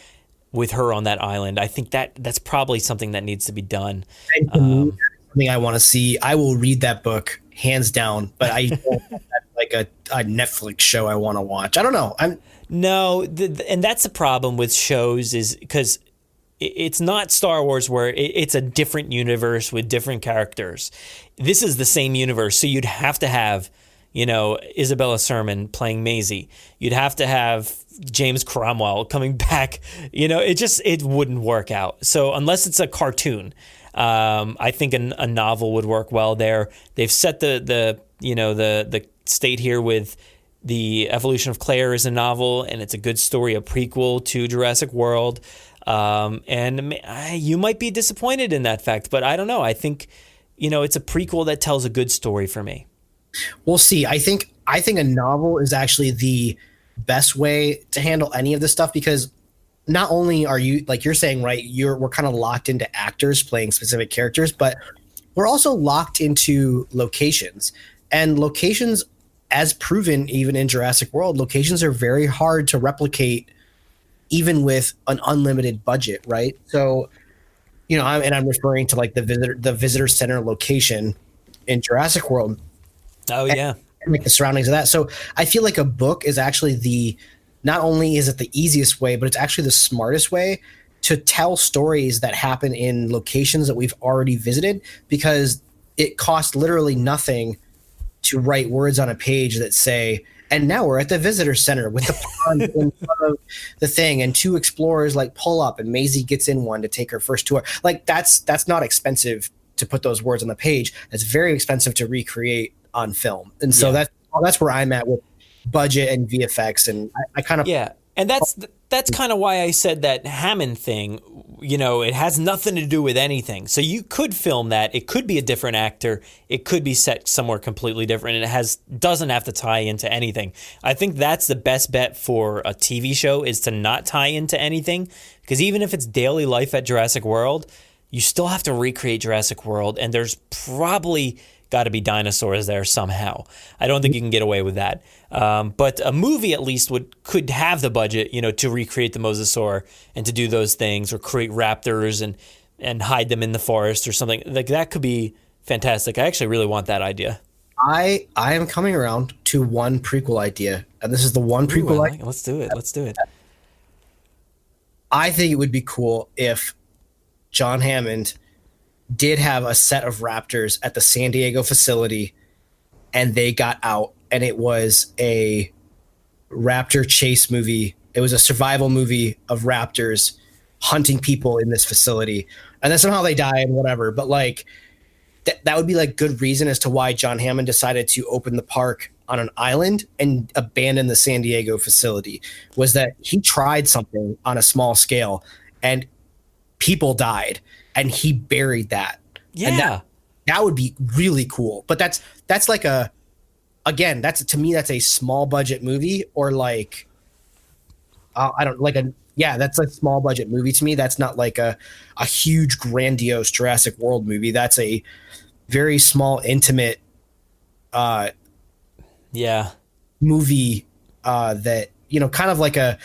with her on that island. I think that's probably something that needs to be done. Something I want to see. I will read that book hands down, but I don't have like a Netflix show I want to watch. I don't know. And that's the problem with shows, is because it's not Star Wars where it's a different universe with different characters. This is the same universe, so you'd have to have, Isabella Sermon playing Maisie. You'd have to have James Cromwell coming back. It wouldn't work out. So unless it's a cartoon, I think a novel would work well there. They've set the state here with the Evolution of Claire is a novel, and it's a good story, a prequel to Jurassic World. And you might be disappointed in that fact, but I don't know. I think, it's a prequel that tells a good story for me. We'll see. I think a novel is actually the best way to handle any of this stuff, because not only are you, like you're saying, right, we're kind of locked into actors playing specific characters, but we're also locked into locations. And locations, as proven even in Jurassic World, locations are very hard to replicate even with an unlimited budget, right? So, I'm referring to like the visitor center location in Jurassic World. Oh yeah. And like the surroundings of that. So I feel like a book is actually not only is it the easiest way, but it's actually the smartest way to tell stories that happen in locations that we've already visited, because it costs literally nothing to write words on a page that say, and now we're at the visitor center with the pond in front of the thing, and two explorers like pull up and Maisie gets in one to take her first tour. Like that's not expensive to put those words on the page. That's very expensive to recreate on film. And so that's where I'm at with budget and VFX. And I kind of, and that's kind of why I said that Hammond thing, it has nothing to do with anything. So you could film that. It could be a different actor. It could be set somewhere completely different, and it doesn't have to tie into anything. I think that's the best bet for a TV show, is to not tie into anything, because even if it's daily life at Jurassic World, you still have to recreate Jurassic World, and there's probably got to be dinosaurs there somehow. I don't think you can get away with that. But a movie at least could have the budget, to recreate the mosasaur and to do those things, or create raptors and hide them in the forest or something. Like that could be fantastic. I actually really want that idea. I am coming around to one prequel idea, and this is the one prequel idea. Let's do it. I think it would be cool if John Hammond did have a set of raptors at the San Diego facility, and they got out, and it was a raptor chase movie. It was a survival movie of raptors hunting people in this facility, and then somehow they die and whatever. But like that would be like good reason as to why John Hammond decided to open the park on an island and abandon the San Diego facility, was that he tried something on a small scale and people died, and he buried that. Yeah. And that would be really cool. But that's like to me, that's a small budget movie, or like, that's a small budget movie to me. That's not like a huge grandiose Jurassic World movie. That's a very small, intimate, movie, that, kind of like a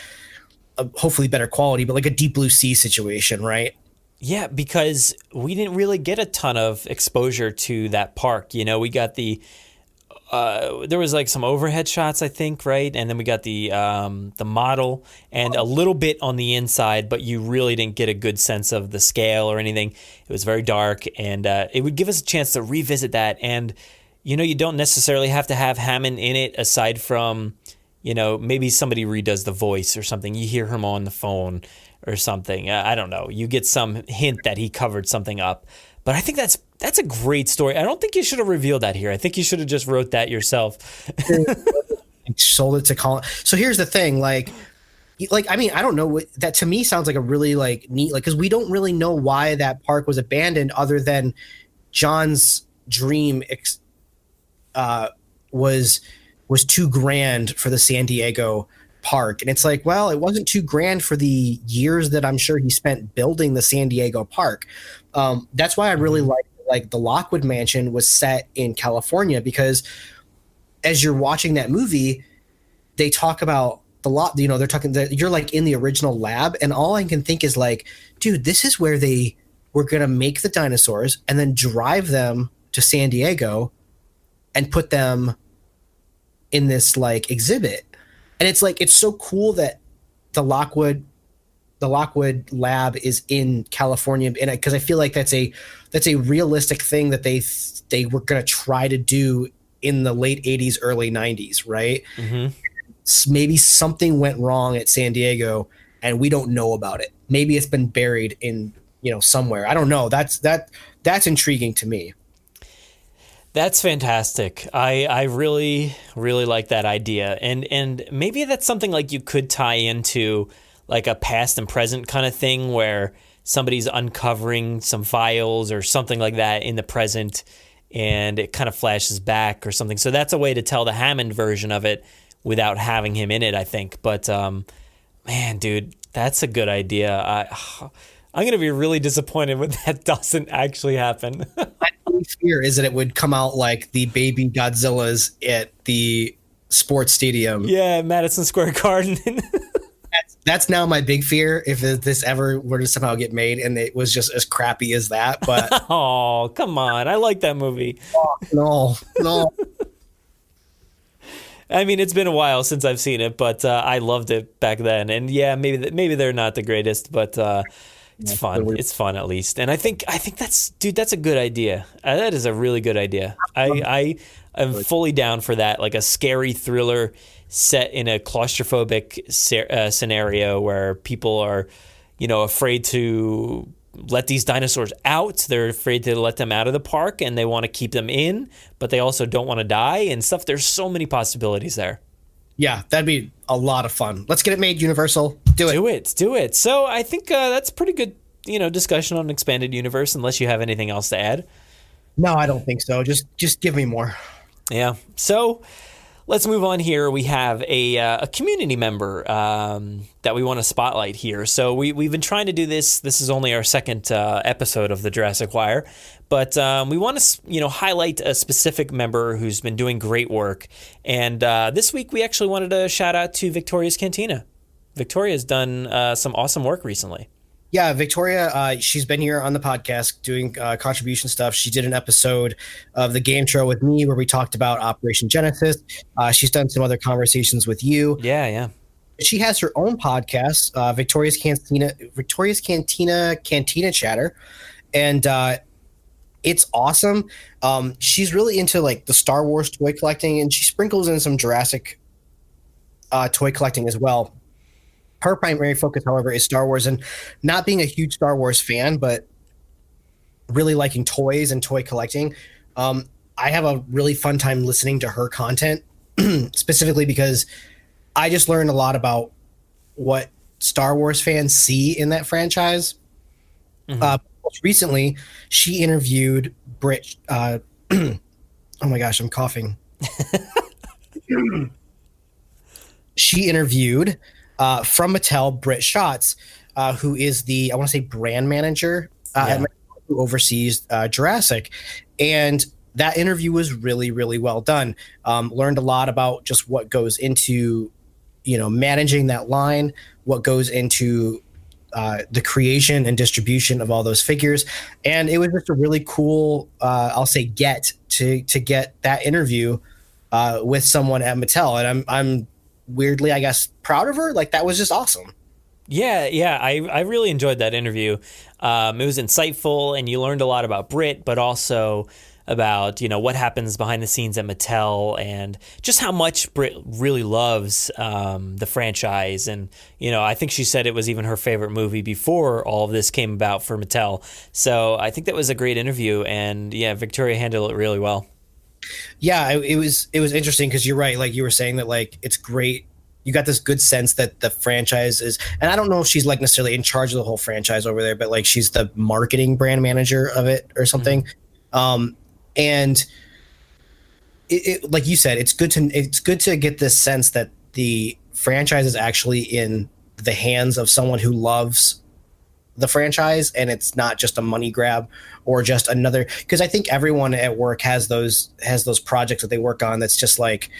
hopefully better quality, but like a Deep Blue Sea situation, right? Yeah, because we didn't really get a ton of exposure to that park. We got the there was like some overhead shots, I think, right? And then we got the model and a little bit on the inside, but you really didn't get a good sense of the scale or anything. It was very dark, and it would give us a chance to revisit that. And, you know, you don't necessarily have to have Hammond in it aside from, you know, maybe somebody redoes the voice or something. You hear him on the phone or something. I don't know. You get some hint that he covered something up. But I think that's a great story. I don't think you should have revealed that here. I think you should have just wrote that yourself. Sold it to Colin. So here's the thing, like I mean, I don't know what that to me sounds like a really like neat, like, because we don't really know why that park was abandoned other than John's dream was too grand for the San Diego park. And it's like, well, it wasn't too grand for the years that I'm sure he spent building the San Diego park. That's why I really like the Lockwood Mansion was set in California, because as you're watching that movie, they talk about the lot, you know, they're talking that you're like in the original lab, and all I can think is like, dude, this is where they were going to make the dinosaurs and then drive them to San Diego and put them in this like exhibit. And it's like, it's so cool that the Lockwood lab is in California, and because I feel like that's a realistic thing that they were going to try to do in the late 80s, early 90s, right? Mm-hmm. Maybe something went wrong at San Diego and we don't know about it. Maybe it's been buried in, you know, somewhere. I don't know. That's intriguing to me. That's fantastic. I really, really like that idea. And maybe that's something like you could tie into like a past and present kind of thing where somebody's uncovering some files or something like that in the present and it kind of flashes back or something. So that's a way to tell the Hammond version of it without having him in it, I think. But man, dude, that's a good idea. I'm going to be really disappointed when that doesn't actually happen. My only fear is that it would come out like the baby Godzillas at the sports stadium. Yeah, Madison Square Garden. That's now my big fear, if this ever were to somehow get made and it was just as crappy as that. But oh, come on. I like that movie. Oh, no. I mean, it's been a while since I've seen it, but I loved it back then. And yeah, maybe they're not the greatest, but it's fun. It's fun at least. And I think that's a good idea. That is a really good idea. I am fully down for that, like a scary thriller set in a claustrophobic scenario where people are, you know, afraid to let these dinosaurs out. They're afraid to let them out of the park and they want to keep them in, but they also don't want to die and stuff. There's so many possibilities there. Yeah, that'd be a lot of fun. Let's get it made, Universal. Do it. So I think that's pretty good, you know, discussion on expanded universe, unless you have anything else to add. No, I don't think so. Just give me more. Yeah. So let's move on here. We have a community member that we want to spotlight here. So we've been trying to do this. This is only our second episode of the Jurassic Wire, but we want to, you know, highlight a specific member who's been doing great work. And this week we actually wanted to shout out to Victoria's Cantina. Victoria's done some awesome work recently. Yeah, Victoria, she's been here on the podcast doing contribution stuff. She did an episode of the Game Show with me where we talked about Operation Genesis. She's done some other conversations with you. Yeah. She has her own podcast, Victoria's Cantina Chatter, and it's awesome. She's really into like the Star Wars toy collecting, and she sprinkles in some Jurassic toy collecting as well. Her primary focus, however, is Star Wars, and not being a huge Star Wars fan, but really liking toys and toy collecting. I have a really fun time listening to her content, specifically because I just learned a lot about what Star Wars fans see in that franchise. Mm-hmm. Most recently, she interviewed Brit. Oh my gosh, I'm coughing. She interviewed from Mattel, Britt Schatz, who is the, I want to say, brand manager who oversees Jurassic. And that interview was really, really well done. Learned a lot about just what goes into, you know, managing that line, what goes into the creation and distribution of all those figures. And it was just a really cool, I'll say, get that interview with someone at Mattel, and I'm weirdly, I guess, proud of her. Like, that was just awesome. Yeah, I really enjoyed that interview. It was insightful, and you learned a lot about Brit, but also about, what happens behind the scenes at Mattel and just how much Brit really loves the franchise. And, I think she said it was even her favorite movie before all of this came about for Mattel. So I think that was a great interview, and yeah, Victoria handled it really well. Yeah, it was interesting because you're right. Like you were saying that, like, it's great. You got this good sense that the franchise is, and I don't know if she's like necessarily in charge of the whole franchise over there, but like she's the marketing brand manager of it or something. And it like you said, it's good to get this sense that the franchise is actually in the hands of someone who loves the franchise, and it's not just a money grab or just another, because I think everyone at work has those projects that they work on that's just like,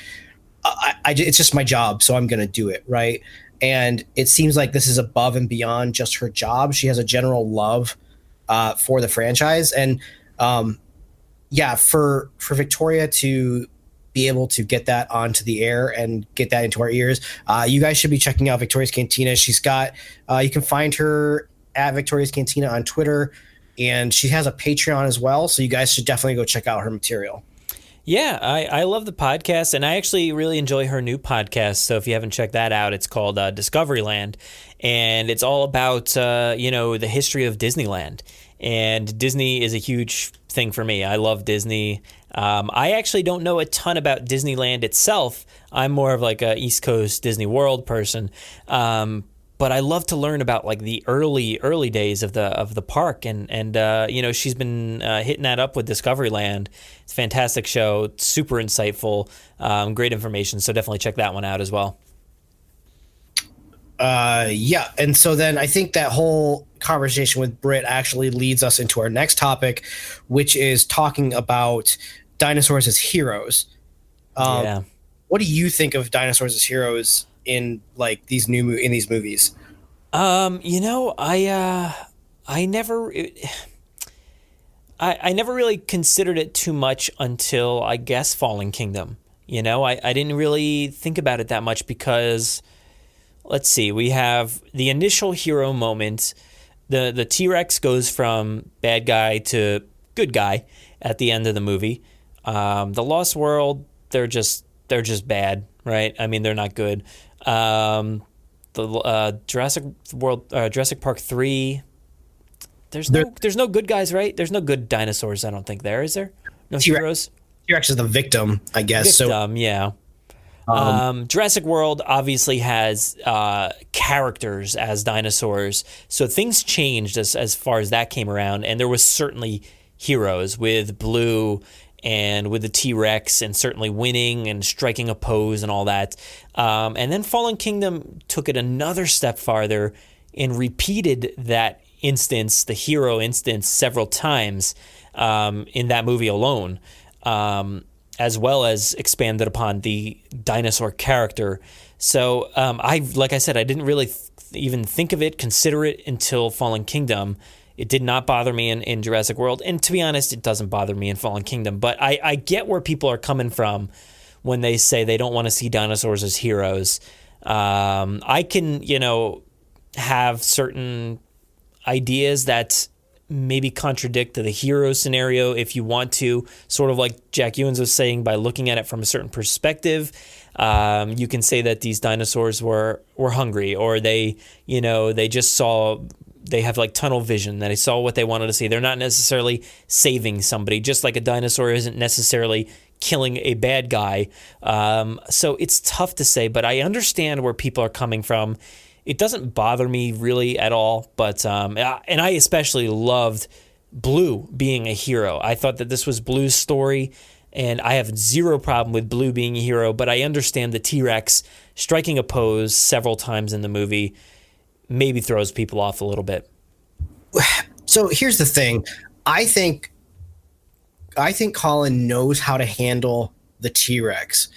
it's just my job, so I'm going to do it, right? And it seems like this is above and beyond just her job. She has a general love for the franchise, and for Victoria to be able to get that onto the air and get that into our ears, you guys should be checking out Victoria's Cantina. She's got, you can find her at Victoria's Cantina on Twitter, and she has a Patreon as well, so you guys should definitely go check out her material. Yeah, I love the podcast, and I actually really enjoy her new podcast. So if you haven't checked that out, it's called Discoveryland, and it's all about the history of Disneyland. And Disney is a huge thing for me. I love Disney. I actually don't know a ton about Disneyland itself. I'm more of like a East Coast Disney World person. But I love to learn about like the early days of the park, and she's been hitting that up with Discoveryland. It's a fantastic show, super insightful, great information. So definitely check that one out as well. And so then I think that whole conversation with Brit actually leads us into our next topic, which is talking about dinosaurs as heroes. What do you think of dinosaurs as heroes in like these movies? I never really considered it too much until, I guess, Fallen Kingdom. I didn't really think about it that much because, let's see, we have the initial hero moment. The T-Rex goes from bad guy to good guy at the end of the movie. The Lost World, they're just bad, right? I mean, they're not good. The Jurassic Park 3. There's no good guys, right? There's no good dinosaurs. I don't think there is there. No heroes. T-Rex is the victim, I guess. Yeah. Jurassic World obviously has characters as dinosaurs, so things changed as far as that came around, and there was certainly heroes with Blue and with the T-Rex, and certainly winning and striking a pose and all that. And then Fallen Kingdom took it another step farther and repeated that instance, the hero instance, several times in that movie alone, as well as expanded upon the dinosaur character. So like I said, I didn't really even think of it, consider it until Fallen Kingdom. It did not bother me in Jurassic World. And to be honest, it doesn't bother me in Fallen Kingdom. But I get where people are coming from when they say they don't want to see dinosaurs as heroes. I can, have certain ideas that maybe contradict the hero scenario if you want to, sort of like Jack Ewens was saying, by looking at it from a certain perspective. You can say that these dinosaurs were hungry, or they just saw... They have like tunnel vision, that they saw what they wanted to see. They're not necessarily saving somebody, just like a dinosaur isn't necessarily killing a bad guy. So it's tough to say, but I understand where people are coming from. It doesn't bother me really at all, but and I especially loved Blue being a hero. I thought that this was Blue's story, and I have zero problem with Blue being a hero, but I understand the T-Rex striking a pose several times in the movie maybe throws people off a little bit. So here's the thing. I think Colin knows how to handle the T-Rex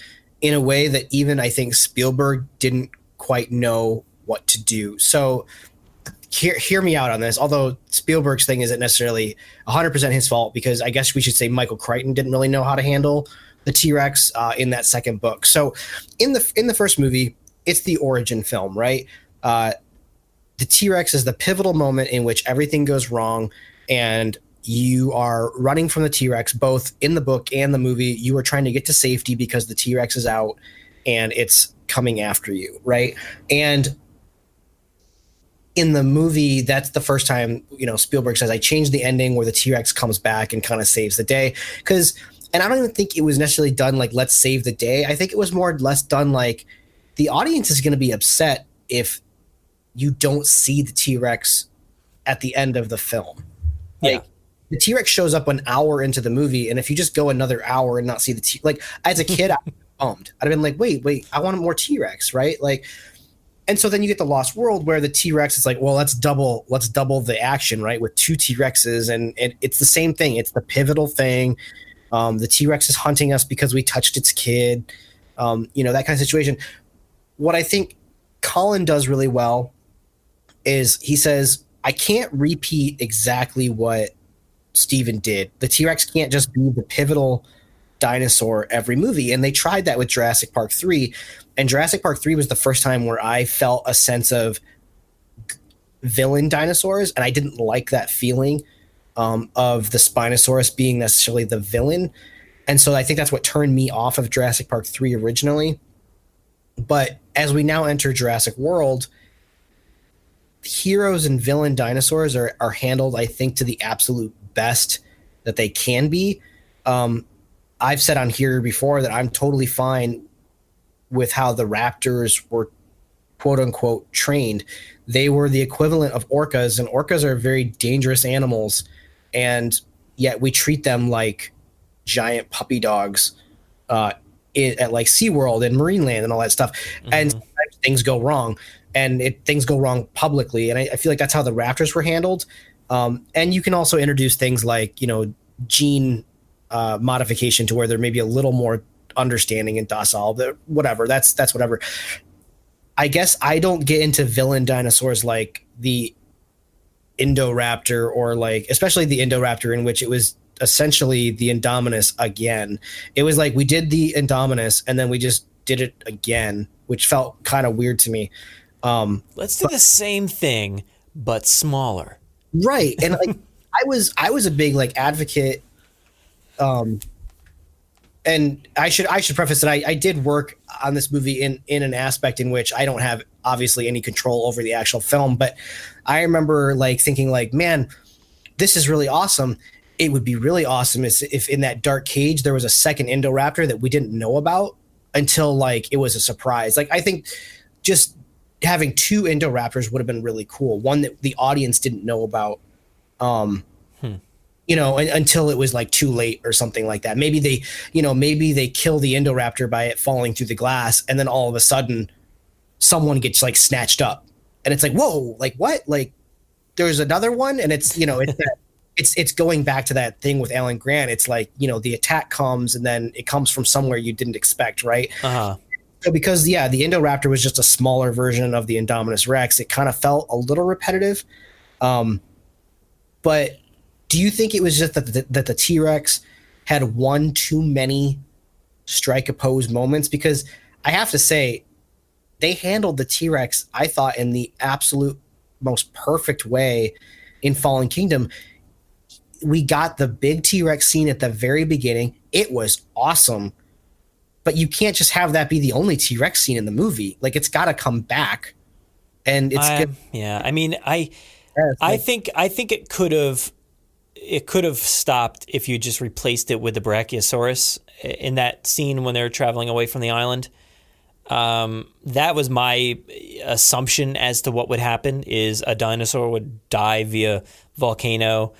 in a way that even I think Spielberg didn't quite know what to do. So hear me out on this. Although Spielberg's thing isn't necessarily 100% his fault, because I guess we should say Michael Crichton didn't really know how to handle the T-Rex in that second book. So in the first movie, it's the origin film, right? The T-Rex is the pivotal moment in which everything goes wrong, and you are running from the T-Rex, both in the book and the movie. You are trying to get to safety because the T-Rex is out and it's coming after you, right? And in the movie, that's the first time, Spielberg says, I changed the ending where the T-Rex comes back and kind of saves the day. And I don't even think it was necessarily done like, let's save the day. I think it was more or less done like, the audience is going to be upset if you don't see the T-Rex at the end of the film. Like, the T-Rex shows up an hour into the movie, and if you just go another hour and not see the like, as a kid, I'd be bummed. I'd have been like, wait, I want more T-Rex, right? Like, and so then you get the Lost World where the T-Rex is like, well, let's double the action, right? With 2 T-Rexes, and it's the same thing. It's the pivotal thing. The T-Rex is hunting us because we touched its kid, that kind of situation. What I think Colin does really well is he says, I can't repeat exactly what Steven did. The T-Rex can't just be the pivotal dinosaur every movie. And they tried that with Jurassic Park 3. And Jurassic Park 3 was the first time where I felt a sense of villain dinosaurs. And I didn't like that feeling of the Spinosaurus being necessarily the villain. And so I think that's what turned me off of Jurassic Park 3 originally. But as we now enter Jurassic World, heroes and villain dinosaurs are handled, I think, to the absolute best that they can be. I've said on here before that I'm totally fine with how the raptors were, quote unquote, trained. They were the equivalent of orcas, and orcas are very dangerous animals, and yet we treat them like giant puppy dogs at like SeaWorld and Marineland and all that stuff. Mm-hmm. And sometimes things go wrong, and things go wrong publicly. And I feel like that's how the raptors were handled. And you can also introduce things like, gene modification to where they're maybe a little more understanding and docile. Whatever. That's whatever. I guess I don't get into villain dinosaurs like the Indoraptor, or like, especially the Indoraptor, in which it was essentially the Indominus again. It was like we did the Indominus and then we just did it again, which felt kind of weird to me. Let's do the same thing but smaller. Right. And like I was a big like advocate, and I should preface that I did work on this movie in an aspect in which I don't have obviously any control over the actual film, but I remember like thinking like, man, this is really awesome. It would be really awesome if in that dark cage there was a second Indoraptor that we didn't know about until like it was a surprise. Like I think just having 2 Indoraptors would have been really cool. One that the audience didn't know about, until it was like too late or something like that. Maybe they kill the Indoraptor by it falling through the glass, and then all of a sudden someone gets like snatched up, and it's like, whoa, like what? Like there's another one, and it's it's going back to that thing with Alan Grant. It's like, the attack comes and then it comes from somewhere you didn't expect, right? Uh-huh. So because, the Indoraptor was just a smaller version of the Indominus Rex, it kind of felt a little repetitive. But do you think it was just that the T-Rex had one too many strike opposed moments? Because I have to say, they handled the T-Rex, I thought, in the absolute most perfect way in Fallen Kingdom. We got the big T-Rex scene at the very beginning. It was awesome. But you can't just have that be the only T-Rex scene in the movie. Like, it's got to come back. And it's good. Yeah, I mean, I think it could have stopped if you just replaced it with the Brachiosaurus in that scene when they were traveling away from the island. That was my assumption as to what would happen, is a dinosaur would die via volcano,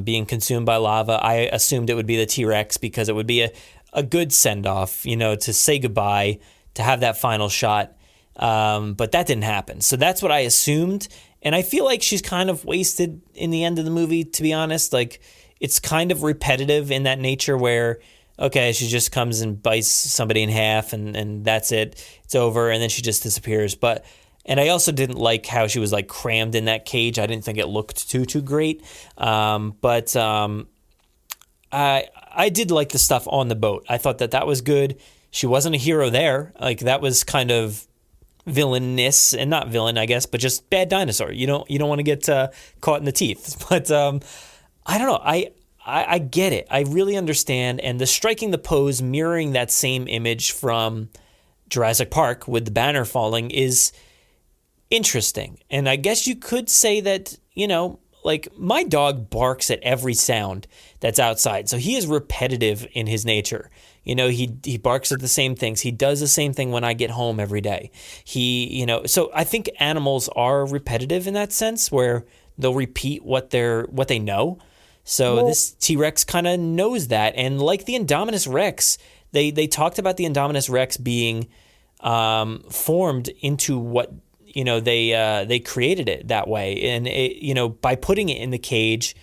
being consumed by lava. I assumed it would be the T-Rex because it would be a good send-off, to say goodbye, to have that final shot. But that didn't happen. So that's what I assumed. And I feel like she's kind of wasted in the end of the movie, to be honest. Like, it's kind of repetitive in that nature where, okay, she just comes and bites somebody in half and that's it. It's over. And then she just disappears. And I also didn't like how she was like crammed in that cage. I didn't think it looked too great. But I I did like the stuff on the boat. I thought that was good. She wasn't a hero there. Like, that was kind of villainous, and not villain, I guess, but just bad dinosaur. You don't want to get caught in the teeth. But I don't know. I get it. I really understand. And the striking the pose, mirroring that same image from Jurassic Park with the banner falling is interesting. And I guess you could say that, like, my dog barks at every sound that's outside. So he is repetitive in his nature. He barks at the same things. He does the same thing when I get home every day. So I think animals are repetitive in that sense, where they'll repeat what they know. So this T-Rex kind of knows that. And like the Indominus Rex, they talked about the Indominus Rex being formed into what, they created it that way. And it, by putting it in the cage,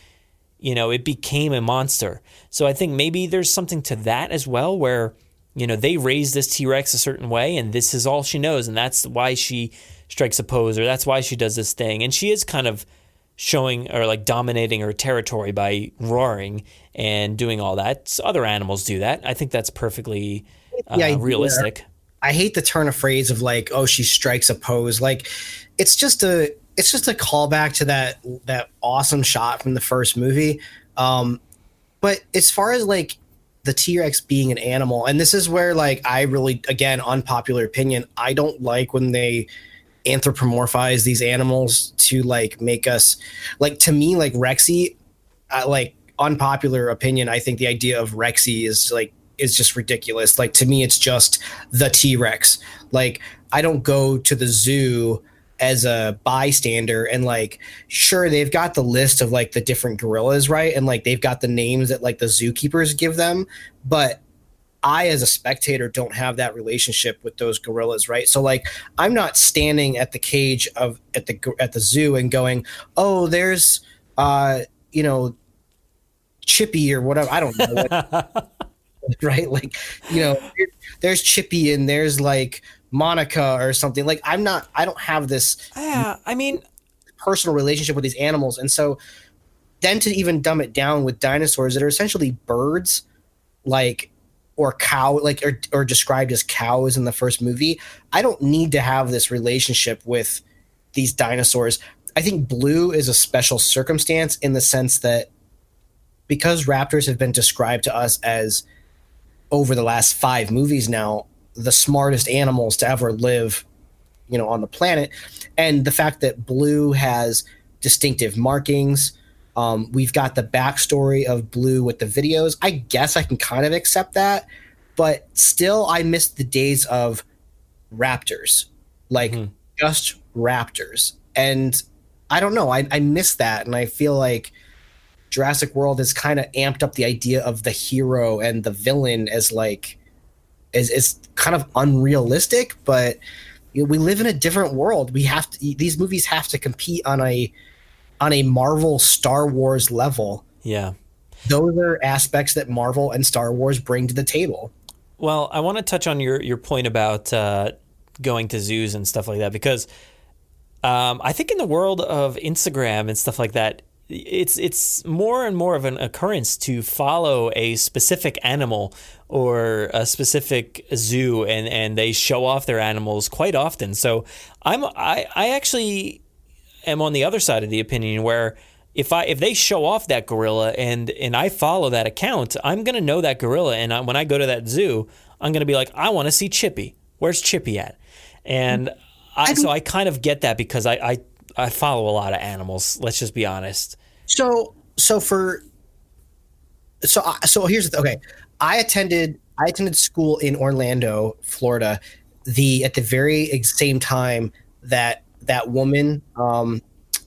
it became a monster. So I think maybe there's something to that as well, where, they raised this T-Rex a certain way, and this is all she knows. And that's why she strikes a pose, or that's why she does this thing. And she is kind of showing, or like dominating her territory by roaring and doing all that. So other animals do that. I think that's perfectly realistic. I hate the turn of phrase of like, oh, she strikes a pose. Like, it's just a callback to that awesome shot from the first movie. But as far as like the T-Rex being an animal, and this is where like I really, again, unpopular opinion, I don't like when they anthropomorphize these animals to like make us, like, to me, like Rexy, like, unpopular opinion, I think the idea of Rexy is just ridiculous. Like, to me, it's just the T-Rex. Like, I don't go to the zoo as a bystander and like, sure, they've got the list of like the different gorillas, right? And like they've got the names that like the zookeepers give them, but I, as a spectator, don't have that relationship with those gorillas, right? So like, I'm not standing at the cage at the zoo and going, oh, there's Chippy or whatever. I don't know. Right? Like, there's Chippy and there's like Monica or something. Like, I don't have this personal relationship with these animals. And so then to even dumb it down with dinosaurs that are essentially birds, like, or cow, like, or described as cows in the first movie, I don't need to have this relationship with these dinosaurs. I think Blue is a special circumstance in the sense that because raptors have been described to us as, over the last 5 movies now, the smartest animals to ever live, on the planet. And the fact that Blue has distinctive markings, we've got the backstory of Blue with the videos. I guess I can kind of accept that, but still I miss the days of raptors, like just raptors. And I don't know, I miss that. And I feel like Jurassic World has kind of amped up the idea of the hero and the villain as like, is kind of unrealistic, but we live in a different world. These movies have to compete on a Marvel Star Wars level. Yeah. Those are aspects that Marvel and Star Wars bring to the table. Well, I want to touch on your point about going to zoos and stuff like that, because I think in the world of Instagram and stuff like that, it's more and more of an occurrence to follow a specific animal or a specific zoo, and they show off their animals quite often. So I actually am on the other side of the opinion where if they show off that gorilla and I follow that account, I'm gonna know that gorilla, and when I go to that zoo, I'm gonna be like, I want to see Chippy. Where's Chippy at? And so I kind of get that because I follow a lot of animals. Let's just be honest. So here's the okay. I attended school in Orlando, Florida, at the very same time that woman.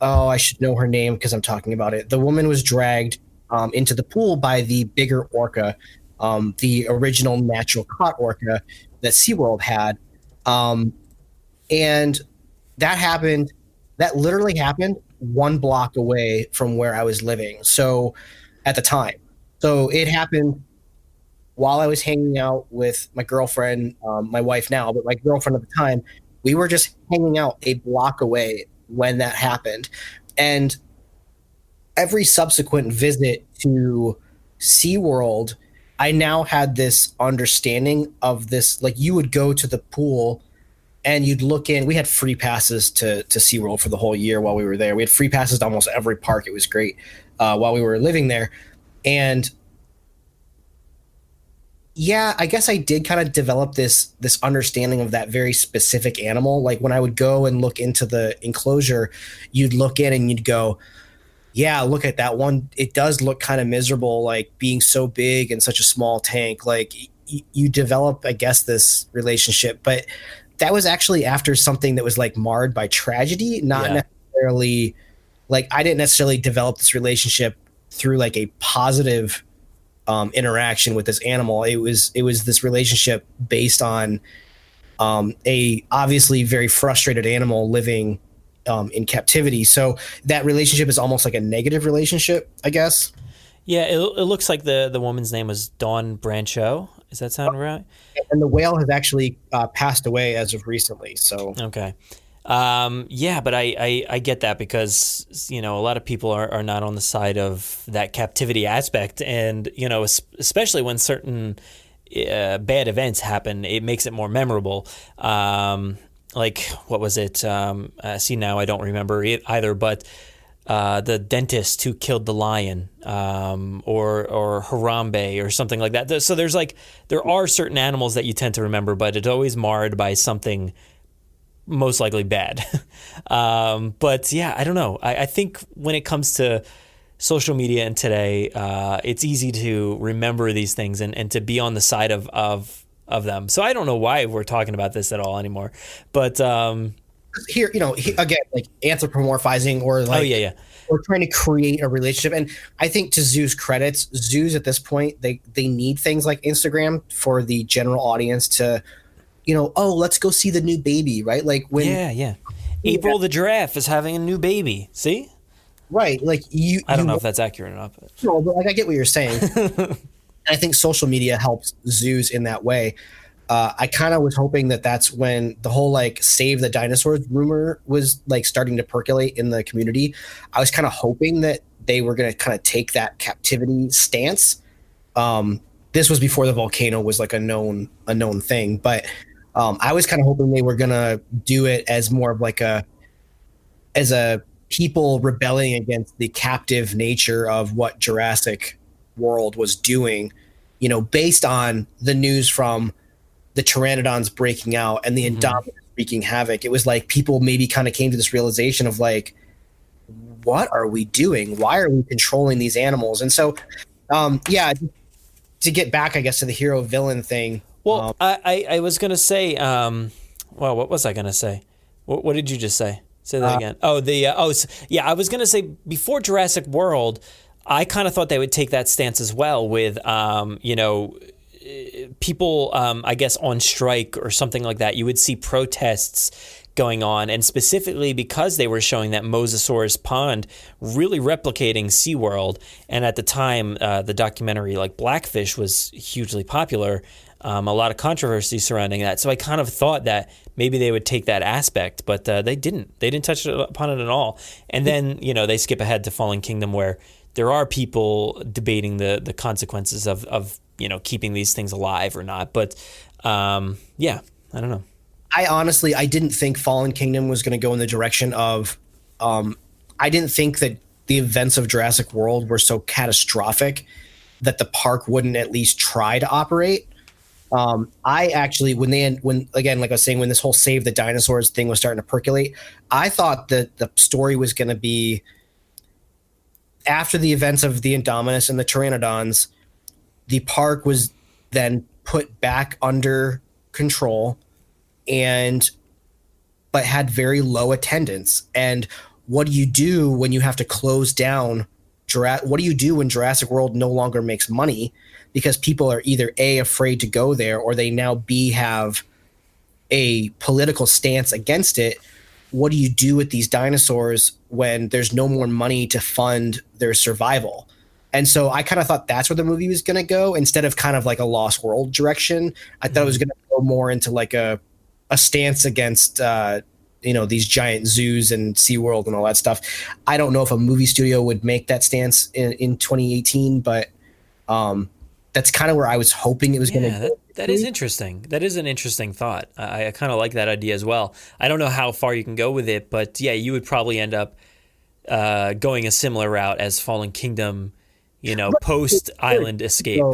I should know her name because I'm talking about it. The woman was dragged into the pool by the bigger orca, the original natural caught orca that SeaWorld had, and that happened. That literally happened 1 block away from where I was living. So at the time, it happened while I was hanging out with my girlfriend, my wife now, but my girlfriend at the time. We were just hanging out a block away when that happened. And every subsequent visit to SeaWorld, I now had this understanding of this. Like, you would go to the pool and you'd look in. We had free passes to SeaWorld for the whole year while we were there. We had free passes to almost every park. It was great while we were living there. And yeah, I guess I did kind of develop this understanding of that very specific animal. Like, when I would go and look into the enclosure, you'd look in and you'd go, yeah, look at that one. It does look kind of miserable, like being so big in such a small tank. Like, you develop, I guess, this relationship. But that was actually after something that was like marred by tragedy, not necessarily like, I didn't necessarily develop this relationship through like a positive interaction with this animal. It was this relationship based on a obviously very frustrated animal living in captivity. So that relationship is almost like a negative relationship, I guess. Yeah, it looks like the woman's name was Dawn Brancheau. Does that sound right? And the whale has actually passed away as of recently. So okay. Yeah, but I get that, because, you know, a lot of people are not on the side of that captivity aspect. And, you know, especially when certain bad events happen, it makes it more memorable. Like, what was it? See, now I don't remember it either, but the dentist who killed the lion, or Harambe or something like that. So there are certain animals that you tend to remember, but it's always marred by something most likely bad. But yeah, I don't know. I think when it comes to social media and today, it's easy to remember these things and to be on the side of them. So I don't know why we're talking about this at all anymore. But here, you know, again, like anthropomorphizing or like, or trying to create a relationship. And I think, to Zoo's credits, Zoos at this point, they need things like Instagram for the general audience to, you know, oh, let's go see the new baby, right? Like when April the giraffe is having a new baby. See? Right. Like I don't know if that's accurate or not. But. No, but like, I get what you're saying. I think social media helps zoos in that way. I kind of was hoping that that's when the whole like save the dinosaurs rumor was like starting to percolate in the community. I was kind of hoping that they were going to kind of take that captivity stance. This was before the volcano was like a known thing, but I was kind of hoping they were going to do it as more of like a people rebelling against the captive nature of what Jurassic World was doing, you know, based on the news from the pteranodons breaking out and the Indominus wreaking havoc. It was like people maybe kind of came to this realization of like, what are we doing? Why are we controlling these animals? And so, to get back, I guess, to the hero villain thing. Well, I was going to say, what was I going to say? What did you just say? Say that again. I was going to say, before Jurassic World, I kind of thought they would take that stance as well with, people, I guess, on strike or something like that. You would see protests going on, and specifically because they were showing that Mosasaurus pond really replicating SeaWorld. And at the time, the documentary like Blackfish was hugely popular. A lot of controversy surrounding that. So I kind of thought that maybe they would take that aspect, but they didn't. They didn't touch upon it at all. And then, you know, they skip ahead to Fallen Kingdom, where there are people debating the consequences of you know, keeping these things alive or not. But I don't know. I didn't think Fallen Kingdom was going to go in the direction of, I didn't think that the events of Jurassic World were so catastrophic that the park wouldn't at least try to operate. I actually, when again, like I was saying, when this whole save the dinosaurs thing was starting to percolate, I thought that the story was going to be after the events of the Indominus and the pteranodons, the park was then put back under control but had very low attendance. And what do you do when you have to close down? What do you do when Jurassic World no longer makes money? Because people are either A, afraid to go there, or they now B, have a political stance against it. What do you do with these dinosaurs when there's no more money to fund their survival? And so I kind of thought that's where the movie was going to go, instead of kind of like a Lost World direction. I thought it was going to go more into like a stance against, these giant zoos and SeaWorld and all that stuff. I don't know if a movie studio would make that stance in 2018, but That's kind of where I was hoping it was going to go. That is interesting. That is an interesting thought. I kind of like that idea as well. I don't know how far you can go with it, but yeah, you would probably end up going a similar route as Fallen Kingdom, post island escape.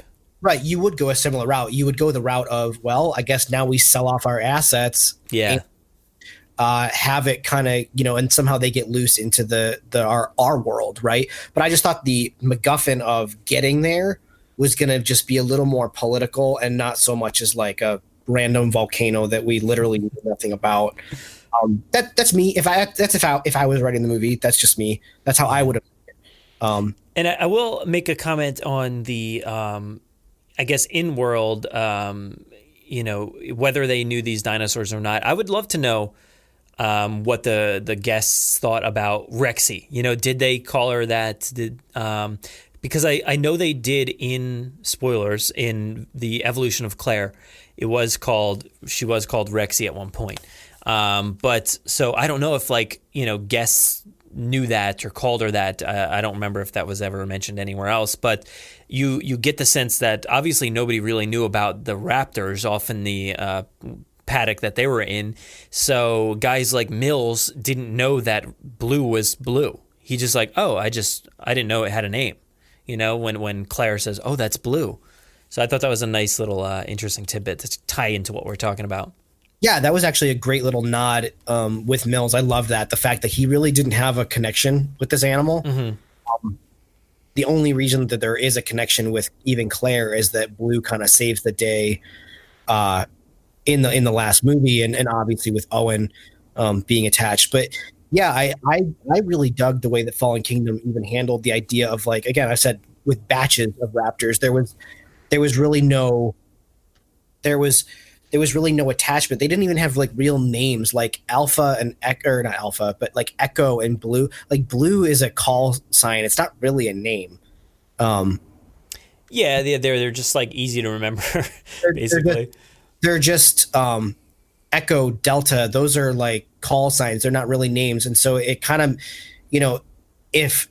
Right, you would go a similar route. You would go the route of, well, I guess now we sell off our assets. Yeah. And, have it kind of, and somehow they get loose into our world, right? But I just thought the MacGuffin of getting there was going to just be a little more political and not so much as like a random volcano that we literally knew nothing about. That's me. If I was writing the movie, that's just me. That's how I would have. And I will make a comment on the, I guess, in-world, whether they knew these dinosaurs or not. I would love to know what the guests thought about Rexy. Did they call her that? Because I know they did in spoilers in the evolution of Claire. She was called Rexy at one point. But so I don't know if guests knew that or called her that. I don't remember if that was ever mentioned anywhere else, but you get the sense that obviously nobody really knew about the raptors off in the paddock that they were in. So guys like Mills didn't know that Blue was Blue. He just I didn't know it had a name. When Claire says, "Oh, that's Blue." So I thought that was a nice little interesting tidbit to tie into what we're talking about. Yeah, that was actually a great little nod with Mills. I love that. The fact that he really didn't have a connection with this animal. Mm-hmm. The only reason that there is a connection with even Claire is that Blue kind of saves the day in the last movie, and obviously with Owen being attached. But yeah, I really dug the way that Fallen Kingdom even handled the idea of, again, I said with batches of raptors, there was really no attachment. They didn't even have real names like Alpha and Echo, not Alpha, but Echo and Blue. Blue is a call sign. It's not really a name. Yeah, they're just easy to remember. Basically, they're just Echo, Delta. Those are call signs. They're not really names. And so it kind of, if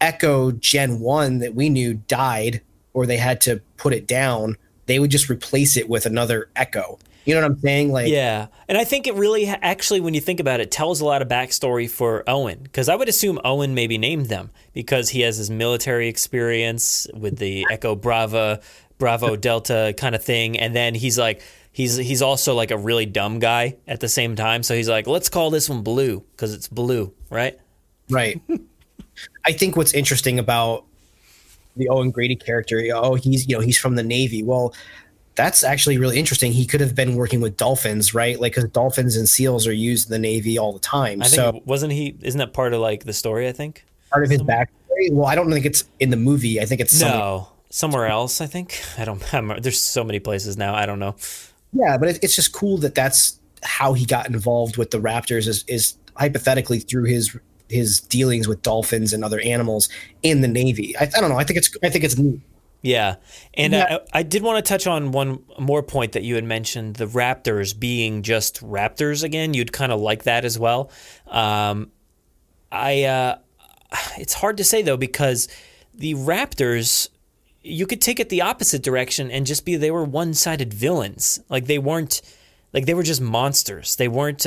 Echo Gen 1 that we knew died or they had to put it down, they would just replace it with another Echo. You know what I'm saying? Yeah. And I think it really, actually, when you think about it, tells a lot of backstory for Owen. Because I would assume Owen maybe named them because he has his military experience with the Echo Bravo Delta kind of thing. And then he's also a really dumb guy at the same time. So he's let's call this one Blue because it's blue, right? Right. I think what's interesting about the Owen Grady character, he's from the Navy. Well, that's actually really interesting. He could have been working with dolphins, right? Because dolphins and seals are used in the Navy all the time. I think, isn't that part of the story, I think? Part of his backstory? Well, I don't think it's in the movie. I think it's somewhere else, I think. I don't remember. There's so many places now. I don't know. Yeah, but it's just cool that that's how he got involved with the raptors is hypothetically through his dealings with dolphins and other animals in the Navy. I don't know. I think it's neat. Yeah. And yeah. I did want to touch on one more point that you had mentioned, the raptors being just raptors again. You'd kind of like that as well. It's hard to say though, because the raptors, you could take it the opposite direction and just be they were one-sided villains. They were just monsters. They weren't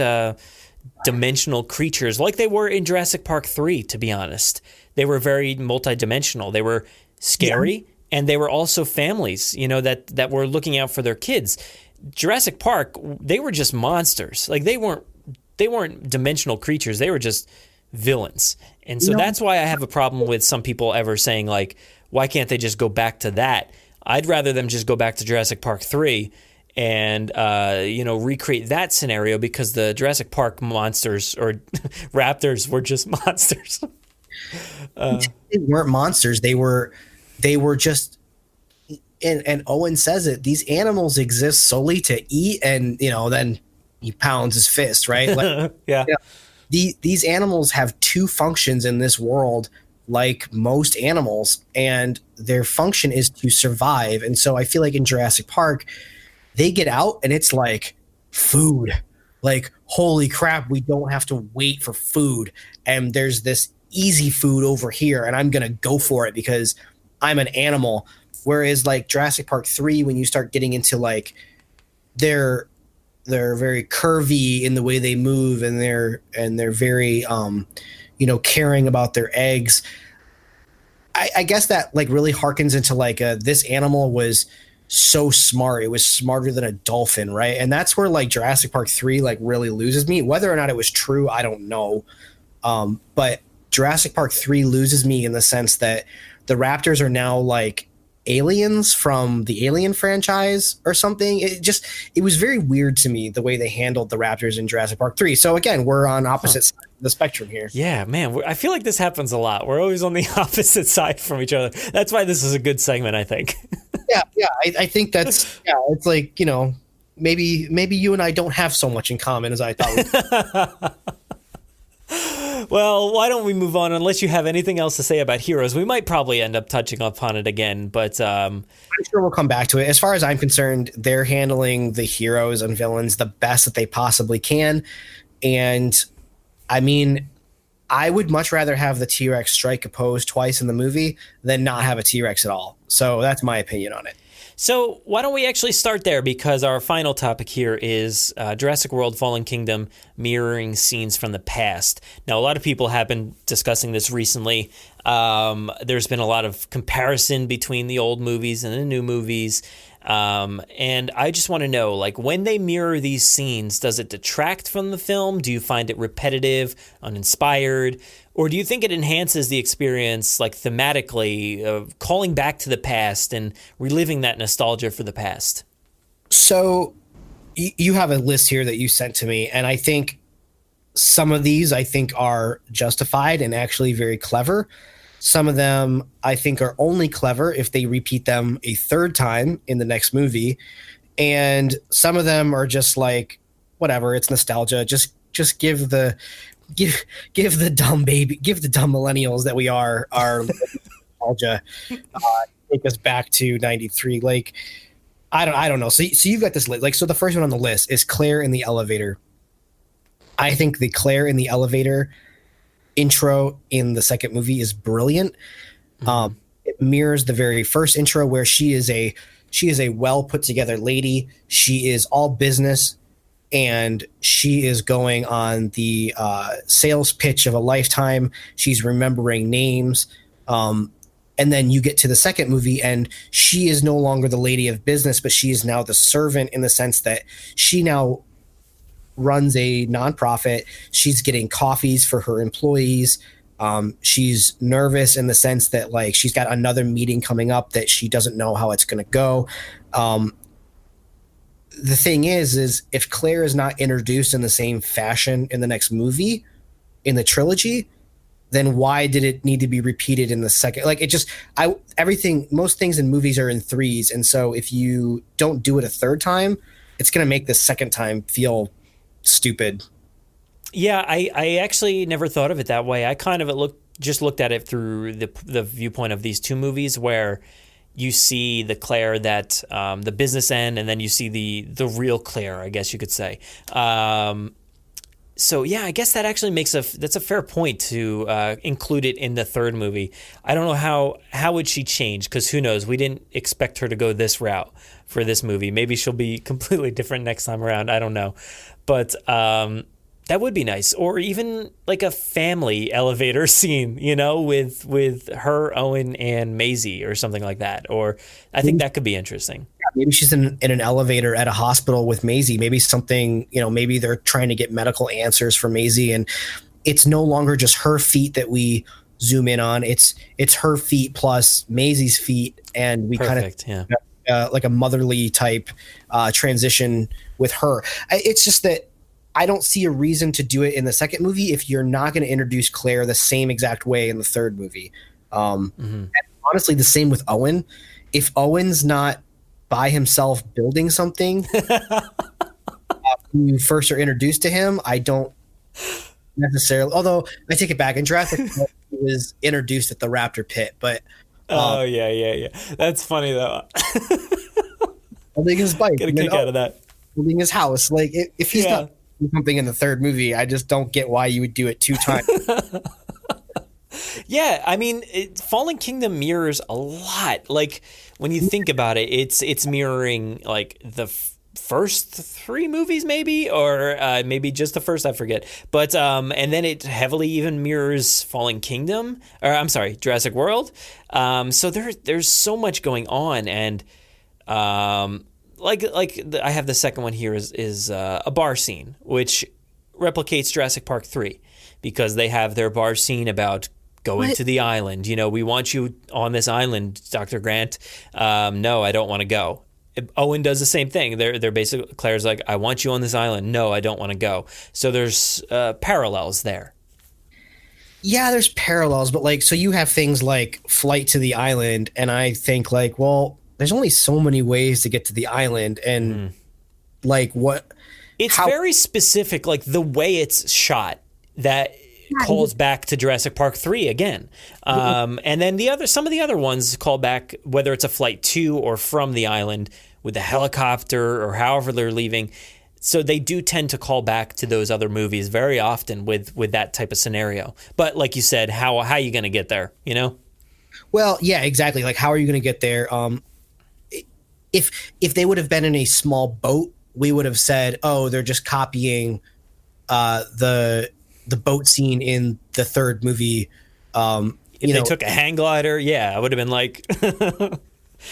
dimensional creatures like they were in Jurassic Park 3, to be honest. They were very multidimensional. They were scary, and they were also families, that were looking out for their kids. Jurassic Park, they were just monsters. They weren't dimensional creatures. They were just villains. And so that's why I have a problem with some people ever saying why can't they just go back to that? I'd rather them just go back to Jurassic Park 3 and recreate that scenario, because the Jurassic Park monsters or raptors were just monsters. They weren't monsters. They were just, and Owen says it, these animals exist solely to eat, and then he pounds his fist, right? Yeah. These animals have two functions in this world, like most animals, and their function is to survive. And so I feel in Jurassic Park, they get out and it's food. Holy crap, we don't have to wait for food. And there's this easy food over here, and I'm going to go for it because I'm an animal. Whereas like Jurassic Park 3, when you start getting into like they're very curvy in the way they move, and they're very caring about their eggs. I guess that like really harkens into like this animal was so smart. It was smarter than a dolphin, right? And that's where like Jurassic Park 3 like really loses me. Whether or not it was true, I don't know. But Jurassic Park 3 loses me in the sense that the raptors are now like aliens from the Alien franchise or something. It was very weird to me the way they handled the raptors in Jurassic Park 3. So again, we're on opposite sides of the spectrum here. Yeah, man, I feel like this happens a lot. We're always on the opposite side from each other. That's why this is a good segment, I think. Yeah, I think that's it's like, maybe you and I don't have so much in common as I thought. Well, why don't we move on? Unless you have anything else to say about Heroes, we might probably end up touching upon it again, but I'm sure we'll come back to it. As far as I'm concerned, they're handling the heroes and villains the best that they possibly can. And I mean, I would much rather have the T-Rex strike a pose twice in the movie than not have a T-Rex at all. So that's my opinion on it. So why don't we actually start there, because our final topic here is Jurassic World Fallen Kingdom mirroring scenes from the past. Now, a lot of people have been discussing this recently. There's been a lot of comparison between the old movies and the new movies. And I just want to know, like, when they mirror these scenes, does it detract from the film? Do you find it repetitive, uninspired? Or do you think it enhances the experience, like, thematically, of calling back to the past and reliving that nostalgia for the past? So you have a list here that you sent to me, and I think some of these are justified and actually very clever. Some of them I think are only clever if they repeat them a third time in the next movie. And some of them are just like, whatever, it's nostalgia. Just give the dumb millennials that we are our nostalgia. Take us back to 93. Like, I don't know. So you've got this list. Like, so the first one on the list is Claire in the elevator. I think the Claire in the elevator intro in the second movie is brilliant. It mirrors the very first intro, where she is a well put together lady. She is all business, and she is going on the sales pitch of a lifetime. She's remembering names. And then you get to the second movie, and she is no longer the lady of business, but she is now the servant, in the sense that she now runs a nonprofit. She's getting coffees for her employees. She's nervous in the sense that, like, she's got another meeting coming up that she doesn't know how it's going to go. The thing is if Claire is not introduced in the same fashion in the next movie, in the trilogy, then why did it need to be repeated in the second? Like, most things in movies are in threes. And so if you don't do it a third time, it's going to make the second time feel stupid. Yeah, I actually never thought of it that way. I kind of looked at it through the viewpoint of these two movies, where you see the Claire that the business end, and then you see the real Claire, I guess you could say. So yeah, I guess that actually that's a fair point to include it in the third movie. I don't know how would she change, because who knows? We didn't expect her to go this route for this movie. Maybe she'll be completely different next time around. I don't know. But that would be nice. Or even like a family elevator scene, with her, Owen, and Maisie, or something like that. Or I think that could be interesting. Yeah, maybe she's in an elevator at a hospital with Maisie. Maybe something, maybe they're trying to get medical answers for Maisie, and it's no longer just her feet that we zoom in on. It's her feet plus Maisie's feet, and we kind of like a motherly type transition with her. It's just that I don't see a reason to do it in the second movie if you're not going to introduce Claire the same exact way in the third movie. And honestly, the same with Owen. If Owen's not by himself building something when you first are introduced to him, I don't necessarily. Although I take it back, in Jurassic World, he was introduced at the Raptor Pit, but yeah, that's funny though. Holding his bike, get a kick out of that. Building his house, like if he's not doing something in the third movie, I just don't get why you would do it two times. Yeah, I mean, Fallen Kingdom mirrors a lot. Like when you think about it, it's mirroring like the first three movies, maybe, or maybe just the first. I forget. But and then it heavily even mirrors Fallen Kingdom, or I'm sorry, Jurassic World. So there's so much going on, and I have the second one here is a bar scene, which replicates Jurassic Park 3 because they have their bar scene about going to the island. You know, we want you on this island, Dr. Grant. No, I don't want to go. Owen does the same thing. They're basically, Claire's like, I want you on this island. No, I don't want to go. So there's parallels there. Yeah, there's parallels, but like, so you have things like flight to the island, and I think like, well, there's only so many ways to get to the island, and like what? It's very specific, like the way it's shot that calls back to Jurassic Park 3 again. And then some of the other ones call back, whether it's a flight to or from the island with the helicopter or however they're leaving. So they do tend to call back to those other movies very often with that type of scenario. But like you said, how are you going to get there, you know? Well, yeah, exactly. Like, how are you going to get there? If they would have been in a small boat, we would have said, oh, they're just copying the boat scene in the third movie. If they took a hang glider, I would have been like,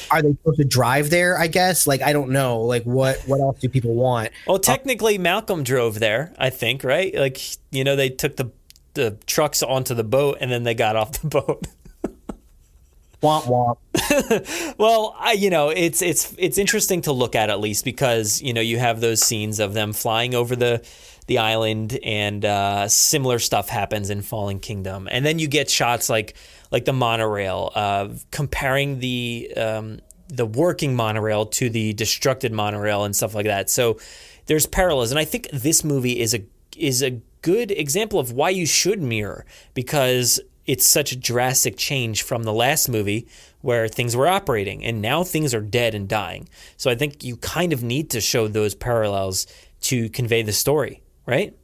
are they supposed to drive there? I guess. Like, I don't know. Like, what else do people want? Well, technically, Malcolm drove there, I think, right? Like, you know, they took the trucks onto the boat and then they got off the boat. Womp womp. Well, it's interesting to look at least because, you know, you have those scenes of them flying over the island, and similar stuff happens in Fallen Kingdom. And then you get shots like the monorail, comparing the working monorail to the destructed monorail and stuff like that. So there's parallels, and I think this movie is a good example of why you should mirror, because it's such a drastic change from the last movie where things were operating and now things are dead and dying. So I think you kind of need to show those parallels to convey the story, right?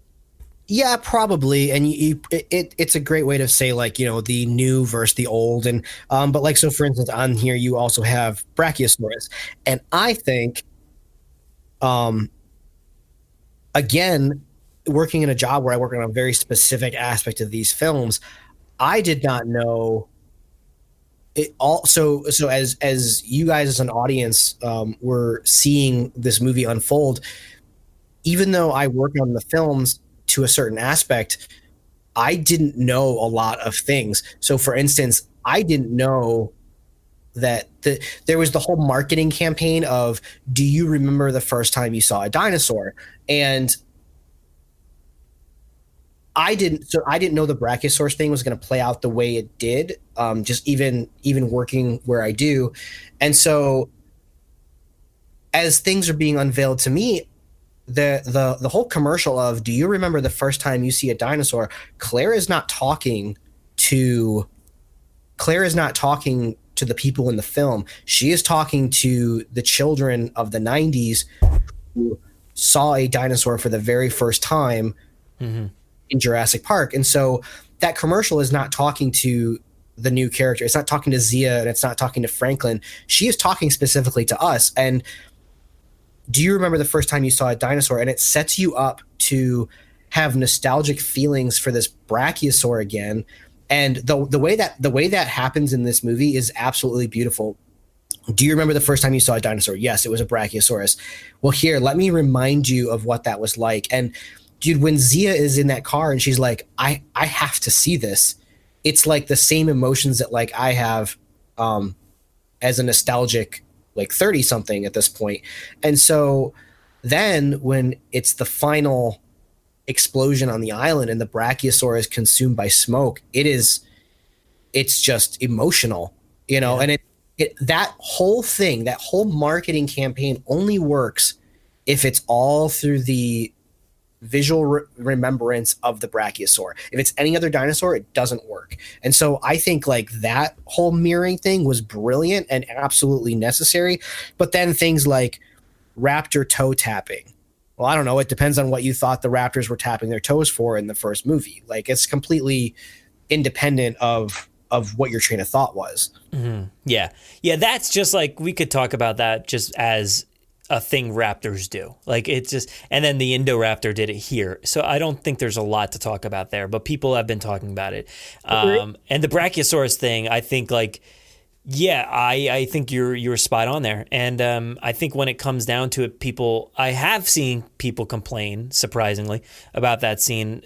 Yeah, probably. And it's a great way to say, like, you know, the new versus the old. And but like, so for instance, on here you also have Brachiosaurus, and I think again, working in a job where I work on a very specific aspect of these films, I did not know it all. So as you guys as an audience were seeing this movie unfold, even though I work on the films to a certain aspect, I didn't know a lot of things. So for instance, I didn't know that there was the whole marketing campaign of, do you remember the first time you saw a dinosaur? And I didn't know the Brachiosaurus thing was going to play out the way it did, just even working where I do. And so as things are being unveiled to me, the whole commercial of, do you remember the first time you see a dinosaur? Claire is not talking to the people in the film. She is talking to the children of the 90s who saw a dinosaur for the very first time in Jurassic Park. And so that commercial is not talking to the new character. It's not talking to Zia, and it's not talking to Franklin. She is talking specifically to us. And do you remember the first time you saw a dinosaur? And it sets you up to have nostalgic feelings for this Brachiosaur again. And the way that happens in this movie is absolutely beautiful. Do you remember the first time you saw a dinosaur? Yes, it was a Brachiosaurus. Well, here, let me remind you of what that was like. And dude, when Zia is in that car and she's like, I have to see this, it's like the same emotions that like I have as a nostalgic like 30 something at this point. And so then when it's the final explosion on the island and the Brachiosaur is consumed by smoke, it's just emotional, you know. Yeah. And that whole thing, that whole marketing campaign only works if it's all through the visual remembrance of the Brachiosaur. If it's any other dinosaur, it doesn't work. And so I think like that whole mirroring thing was brilliant and absolutely necessary. But then things like raptor toe tapping, well, I don't know, it depends on what you thought the raptors were tapping their toes for in the first movie. Like, it's completely independent of what your train of thought was. Yeah. That's just like, we could talk about that just as a thing raptors do. Like, it's just, and then the Indoraptor did it here. So I don't think there's a lot to talk about there, but people have been talking about it. And the Brachiosaurus thing, I think, like, yeah, I think you're spot on there. And I think when it comes down to it, I have seen people complain, surprisingly, about that scene,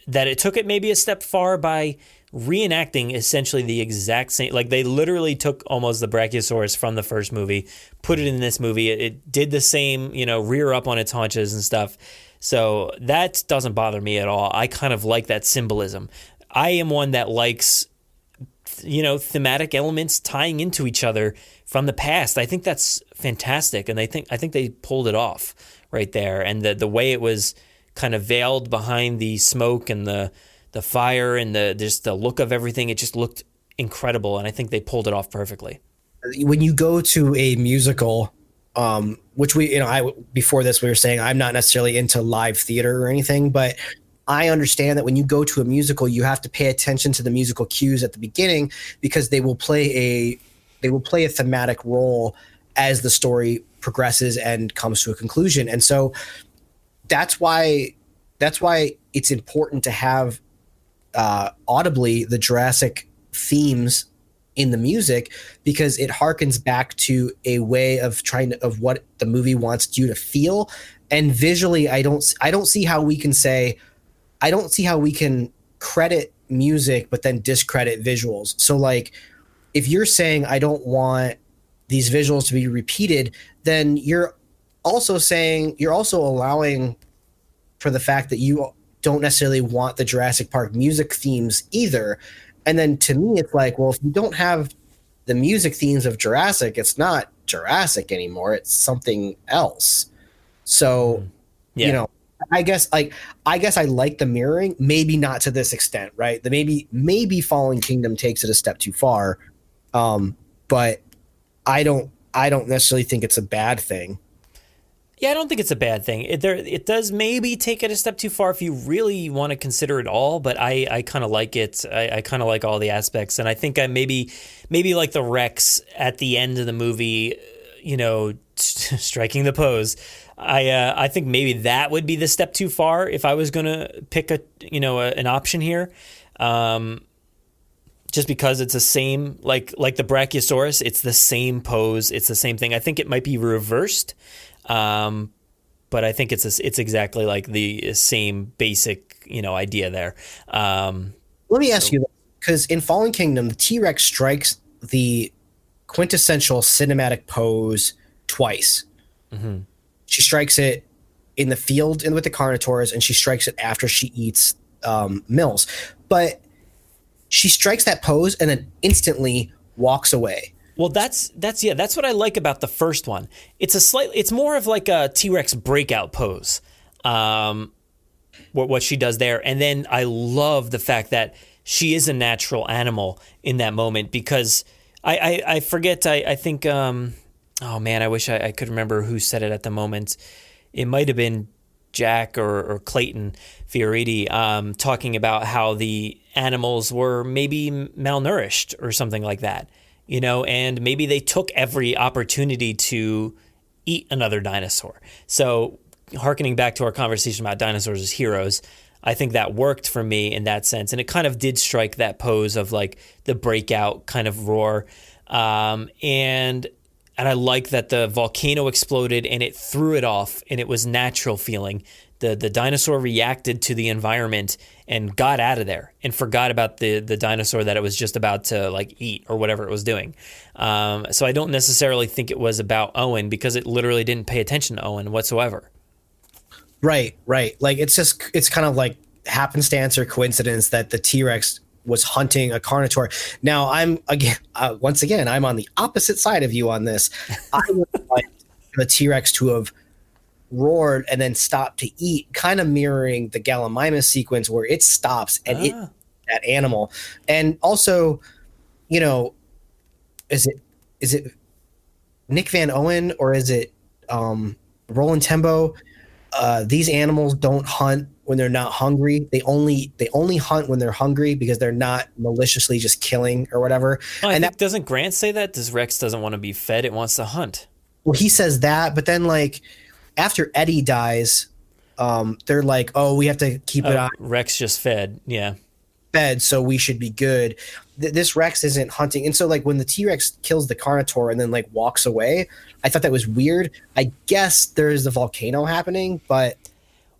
that it took it maybe a step far by reenacting essentially the exact same. Like, they literally took almost the Brachiosaurus from the first movie, put it in this movie. It did the same, rear up on its haunches and stuff. So that doesn't bother me at all. I kind of like that symbolism. I am one that likes, thematic elements tying into each other from the past. I think that's fantastic, and I think they pulled it off right there. And the way it was kind of veiled behind the smoke and the fire and just the look of everything, it just looked incredible, and I think they pulled it off perfectly. When you go to a musical, which before this we were saying I'm not necessarily into live theater or anything, but I understand that when you go to a musical, you have to pay attention to the musical cues at the beginning, because they will play a thematic role as the story progresses and comes to a conclusion. And so that's why it's important to have audibly the Jurassic themes in the music, because it harkens back to a way of of what the movie wants you to feel. And visually, I don't see how we can credit music but then discredit visuals. So, like, if you're saying I don't want these visuals to be repeated, then you're also allowing for the fact that you don't necessarily want the Jurassic Park music themes either. And then to me, it's like, well, if you don't have the music themes of Jurassic, it's not Jurassic anymore. It's something else. So, I guess I like the mirroring, maybe not to this extent, right? Maybe Fallen Kingdom takes it a step too far. But I don't necessarily think it's a bad thing. Yeah, I don't think it's a bad thing. It does maybe take it a step too far if you really want to consider it all, but I kind of like it. I kind of like all the aspects, and I think I maybe like the Rex at the end of the movie, striking the pose. I think maybe that would be the step too far if I was going to pick an option here. Just because it's the same, like the Brachiosaurus, it's the same pose, it's the same thing. I think it might be reversed. But I think it's exactly like the same basic, idea there. Let me ask you, because in Fallen Kingdom, the T-Rex strikes the quintessential cinematic pose twice. Mm-hmm. She strikes it in the field and with the Carnotaurs, and she strikes it after she eats Mills. But she strikes that pose and then instantly walks away. Well, that's what I like about the first one. It's more of like a T-Rex breakout pose, what she does there. And then I love the fact that she is a natural animal in that moment, because I forget, I think, oh man, I wish I could remember who said it at the moment. It might have been Jack or Clayton Fioriti, talking about how the animals were maybe malnourished or something like that. And maybe they took every opportunity to eat another dinosaur. So, hearkening back to our conversation about dinosaurs as heroes, I think that worked for me in that sense. And it kind of did strike that pose of like the breakout kind of roar. And I like that the volcano exploded and it threw it off, and it was natural feeling. The dinosaur reacted to the environment and got out of there and forgot about the dinosaur that it was just about to like eat or whatever it was doing. So I don't necessarily think it was about Owen, because it literally didn't pay attention to Owen whatsoever. Right. Like it's kind of like happenstance or coincidence that the T-Rex was hunting a Carnotaur. Now once again, I'm on the opposite side of you on this. I would like the T-Rex to have roared and then stopped to eat, kind of mirroring the Gallimimus sequence where it stops and it that animal. And also, is it Nick Van Owen or is it Roland Tembo? these animals don't hunt when they're not hungry. They only hunt when they're hungry because they're not maliciously just killing or whatever. Oh, and doesn't Grant say that? Does Rex doesn't want to be fed? It wants to hunt. Well, he says that, but then like after Eddie dies, they're like, oh, we have to keep it on. Rex just fed. Yeah. Fed, so we should be good. This Rex isn't hunting. And so like when the T-Rex kills the Carnotaur and then like walks away, I thought that was weird. I guess there's the volcano happening, but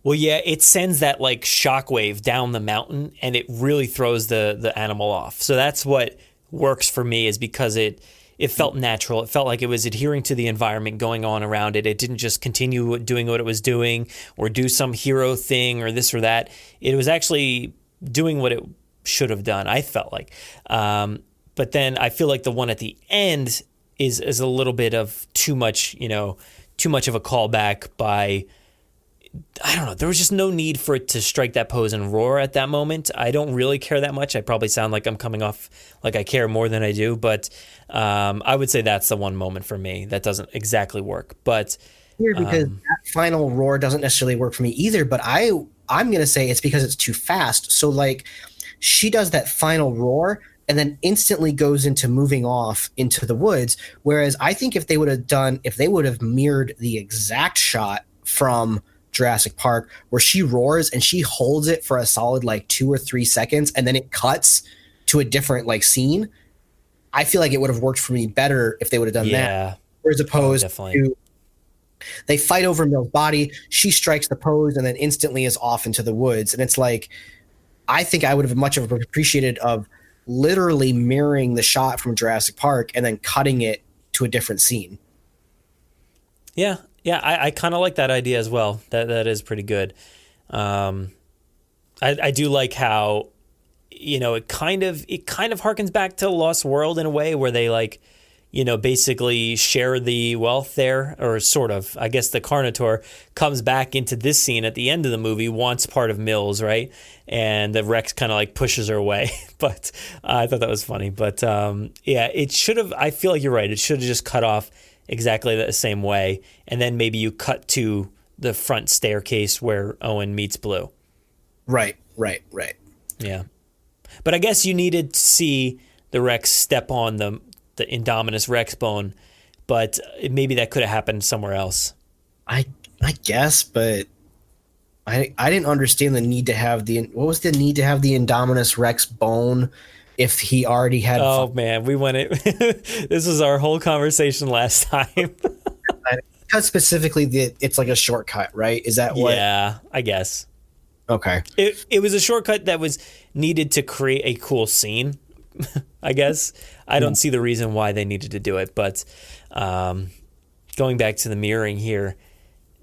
well, yeah, it sends that like shockwave down the mountain and it really throws the animal off. So that's what works for me, is because it felt natural. It felt like it was adhering to the environment going on around it. It didn't just continue doing what it was doing or do some hero thing or this or that. It was actually doing what it should have done, I felt like. But then I feel like the one at the end is a little bit of too much of a callback by, I don't know, there was just no need for it to strike that pose and roar at that moment. I don't really care that much. I probably sound like I'm coming off like I care more than I do, but I would say that's the one moment for me that doesn't exactly work. But weird because that final roar doesn't necessarily work for me either, but I'm going to say it's because it's too fast. So like she does that final roar and then instantly goes into moving off into the woods. Whereas I think if they would have mirrored the exact shot from Jurassic Park where she roars and she holds it for a solid like 2 or 3 seconds and then it cuts to a different like scene, I feel like it would have worked for me better if they would have done that. As opposed to they fight over Mill's body, she strikes the pose and then instantly is off into the woods. And it's like, I think I would have much of appreciated of literally mirroring the shot from Jurassic Park and then cutting it to a different scene. Yeah, I kind of like that idea as well. That is pretty good. I do like how, it kind of harkens back to Lost World in a way where they like, basically share the wealth there, or sort of. I guess the Carnotaur comes back into this scene at the end of the movie, wants part of Mills, right? And the Rex kind of like pushes her away. But I thought that was funny. But it should have, I feel like you're right. It should have just cut off exactly the same way. And then maybe you cut to the front staircase where Owen meets Blue. Right. Yeah. But I guess you needed to see the Rex step on the Indominus Rex bone, but maybe that could have happened somewhere else. I guess, but I didn't understand the need to have what was the need to have the Indominus Rex bone if he already had. Oh man, we went it. This was our whole conversation last time. Because specifically, it's like a shortcut, right? Is that what? Yeah, I guess. Okay. It was a shortcut that was needed to create a cool scene. I guess I don't see the reason why they needed to do it, but going back to the mirroring here,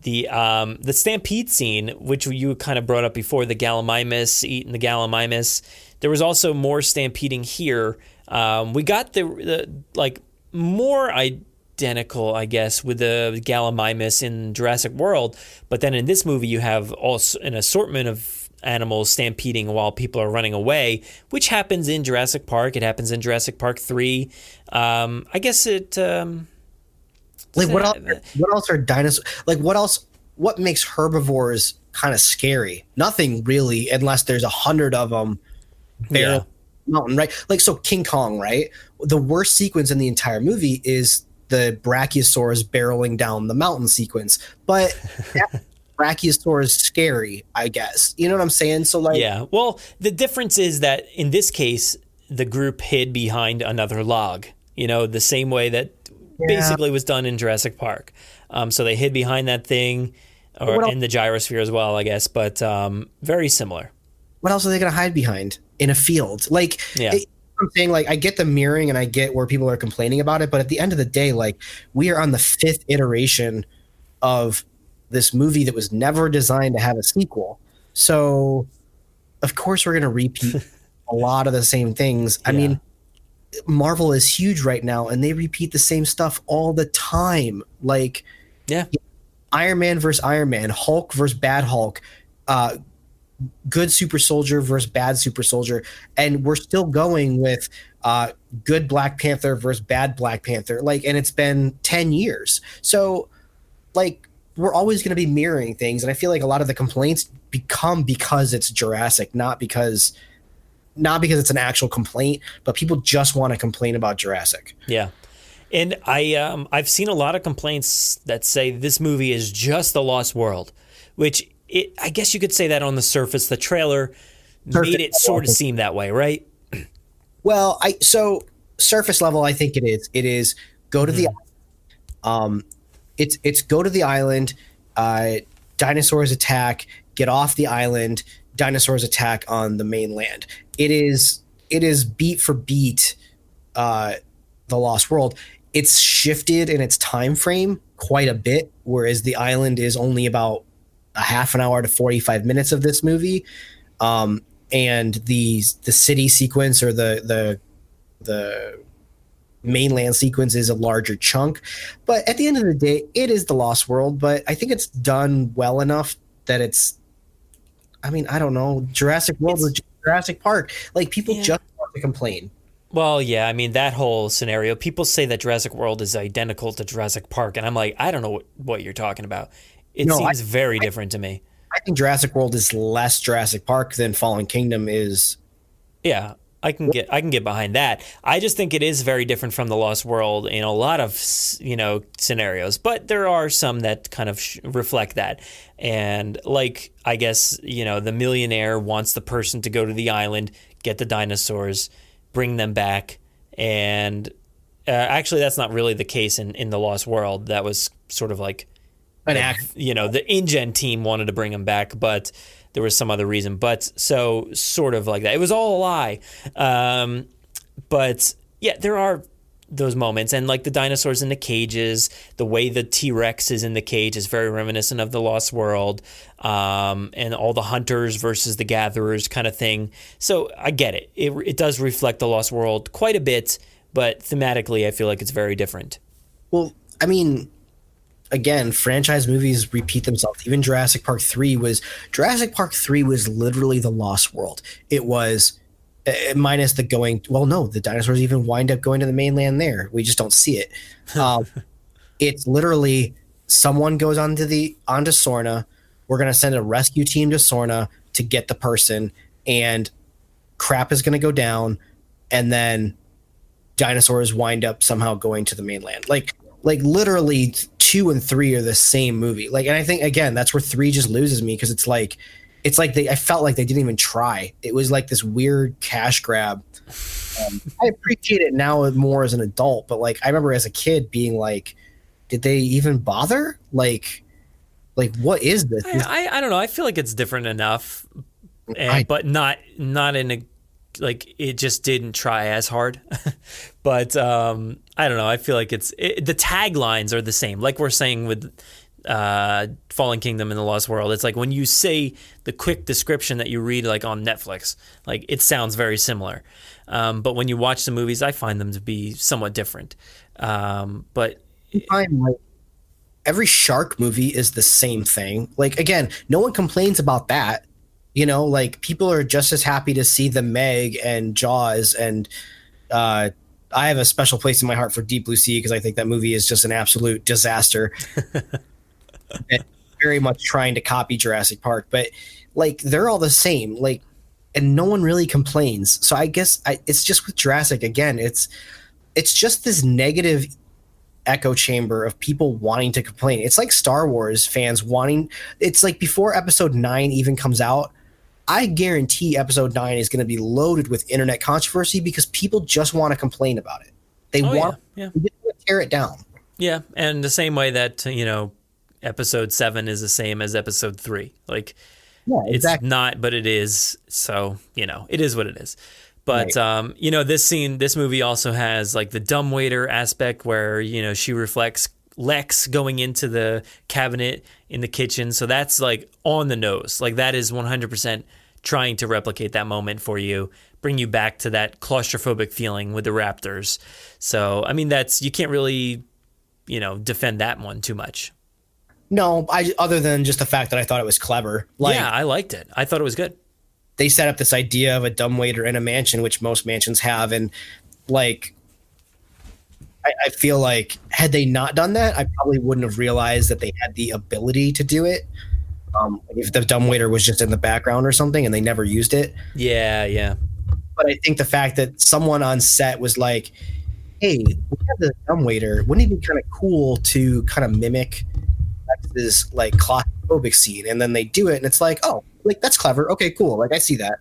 the stampede scene, which you kind of brought up before, the Gallimimus eating the Gallimimus, there was also more stampeding here. We got the like more identical, I guess, with the Gallimimus in Jurassic World, but then in this movie you have also an assortment of animals stampeding while people are running away, which happens in Jurassic Park. It happens in Jurassic Park 3. I guess it... like, what else are dinosaurs... Like, what makes herbivores kind of scary? Nothing, really, unless there's 100 of them barreling mountain, right? Like, so King Kong, right? The worst sequence in the entire movie is the Brachiosaurus barreling down the mountain sequence. But... Brachiosaur is scary, I guess. You know what I'm saying? So like, yeah. Well, the difference is that in this case, the group hid behind another log. The same way that basically was done in Jurassic Park. So they hid behind that thing, or in the gyrosphere as well, I guess. But very similar. What else are they going to hide behind in a field? Like, I'm saying, like, I get the mirroring and I get where people are complaining about it, but at the end of the day, like, we are on the 5th iteration of this movie that was never designed to have a sequel. So of course we're going to repeat a lot of the same things. I mean, Marvel is huge right now and they repeat the same stuff all the time. Like Iron Man versus Iron Man, Hulk versus bad Hulk, good super soldier versus bad super soldier. And we're still going with good Black Panther versus bad Black Panther. Like, and it's been 10 years. So like, we're always going to be mirroring things, and I feel like a lot of the complaints become because it's Jurassic, not because it's an actual complaint, but people just want to complain about Jurassic. Yeah. And I've seen a lot of complaints that say this movie is just The Lost World, which I guess you could say that on the surface. The trailer made it sort of seem that way, right? Well, so surface level, I think it is. It is go to the it's go to the island, dinosaurs attack, get off the island, dinosaurs attack on the mainland. It is beat for beat The Lost World. It's shifted in its time frame quite a bit, whereas the island is only about a half an hour to 45 minutes of this movie. And the city sequence or the mainland sequence is a larger chunk. But at the end of the day, it is The Lost World, but I think it's done well enough that I don't know, Jurassic World or Jurassic Park. Like, people just want to complain. Well, yeah, I mean, that whole scenario, people say that Jurassic World is identical to Jurassic Park, and I'm like, I don't know what you're talking about. It seems very different to me. I think Jurassic World is less Jurassic Park than Fallen Kingdom is. Yeah, I can get behind that. I just think it is very different from The Lost World in a lot of, scenarios, but there are some that kind of reflect that. And like, I guess, the millionaire wants the person to go to the island, get the dinosaurs, bring them back. And actually, that's not really the case in The Lost World. That was sort of like an act. The InGen team wanted to bring them back, but there was some other reason. But so sort of like that. It was all a lie. But yeah, there are those moments. And like the dinosaurs in the cages, the way the T-Rex is in the cage is very reminiscent of The Lost World. And all the hunters versus the gatherers kind of thing. So I get it. It does reflect The Lost World quite a bit, but thematically I feel like it's very different. Well, I mean, again, franchise movies repeat themselves. Even Jurassic Park 3 was literally The Lost World. It was minus the going. Well, no, the dinosaurs even wind up going to the mainland there. We just don't see it. It's literally someone goes onto Sorna. We're going to send a rescue team to Sorna to get the person, and crap is going to go down, and then dinosaurs wind up somehow going to the mainland. Like literally 2 and 3 are the same movie. Like, and I think again, that's where 3 just loses me, because I felt like they didn't even try. It was like this weird cash grab. I appreciate it now more as an adult, but like I remember as a kid being like, did they even bother? Like what is this? I don't know. I feel like it's different enough, but not in a, like, it just didn't try as hard. But I don't know. I feel like the taglines are the same. Like we're saying with Fallen Kingdom and The Lost World, it's like when you say the quick description that you read like on Netflix, like it sounds very similar. But when you watch the movies, I find them to be somewhat different. But every shark movie is the same thing. Like, again, no one complains about that. Like people are just as happy to see the Meg and Jaws, and I have a special place in my heart for Deep Blue Sea because I think that movie is just an absolute disaster. And very much trying to copy Jurassic Park, but like they're all the same. Like, and no one really complains. So I guess it's just with Jurassic again. It's just this negative echo chamber of people wanting to complain. It's like Star Wars fans wanting. It's like before Episode 9 even comes out, I guarantee Episode 9 is going to be loaded with internet controversy because people just want to complain about it. They want to tear it down. Yeah, and the same way that Episode 7 is the same as Episode 3. Like, it's not, but it is. So it is what it is. But right. This movie also has like the dumbwaiter aspect where she reflects Lex going into the cabinet in the kitchen. So that's like on the nose. Like that is 100% trying to replicate that moment for you, bring you back to that claustrophobic feeling with the raptors. So, I mean, you can't really, defend that one too much. No, other than just the fact that I thought it was clever. Like, yeah, I liked it. I thought it was good. They set up this idea of a dumbwaiter in a mansion, which most mansions have. And like, I feel like had they not done that, I probably wouldn't have realized that they had the ability to do it. If the dumbwaiter was just in the background or something and they never used it. Yeah. But I think the fact that someone on set was like, hey, we have the dumbwaiter. Wouldn't it be kind of cool to kind of mimic this like claustrophobic scene? And then they do it and it's like, oh, like that's clever. Okay, cool. Like I see that.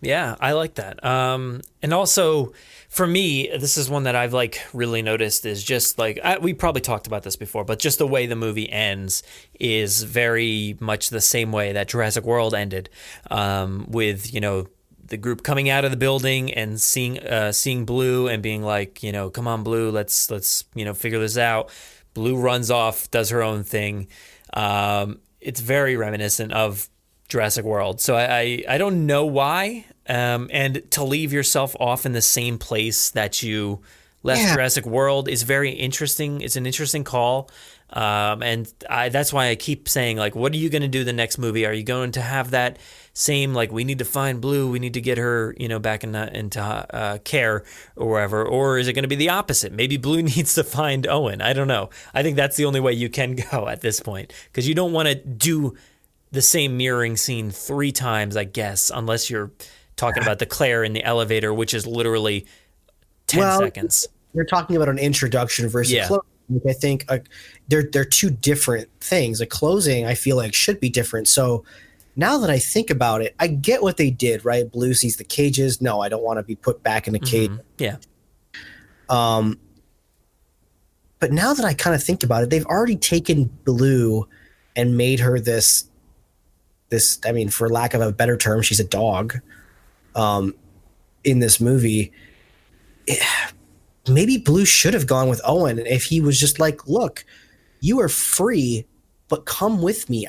Yeah, I like that. And also for me, this is one that I've like really noticed is just like, we probably talked about this before, but just the way the movie ends is very much the same way that Jurassic World ended, with, you know, the group coming out of the building and seeing Blue and being like, you know, come on, Blue, let's you know, figure this out. Blue runs off, does her own thing. It's very reminiscent of Jurassic World. So I don't know why. And to leave yourself off in the same place that you left Jurassic World is very interesting. It's an interesting call. And that's why I keep saying, like, what are you going to do the next movie? Are you going to have that same, like, we need to find Blue, we need to get her, you know, back into care or wherever? Or is it going to be the opposite? Maybe Blue needs to find Owen. I don't know. I think that's the only way you can go at this point, because you don't want to do the same mirroring scene 3 times, I guess, unless you're talking about the Claire in the elevator, which is literally 10 seconds. You're talking about an introduction versus closing. I think they're two different things. A closing, I feel like, should be different. So now that I think about it, I get what they did, right? Blue sees the cages. No, I don't want to be put back in the cage. Yeah. But now that I kind of think about it, they've already taken Blue and made her this, I mean, for lack of a better term, she's a dog in this movie. Maybe Blue should have gone with Owen if he was just like, look, you are free, but come with me.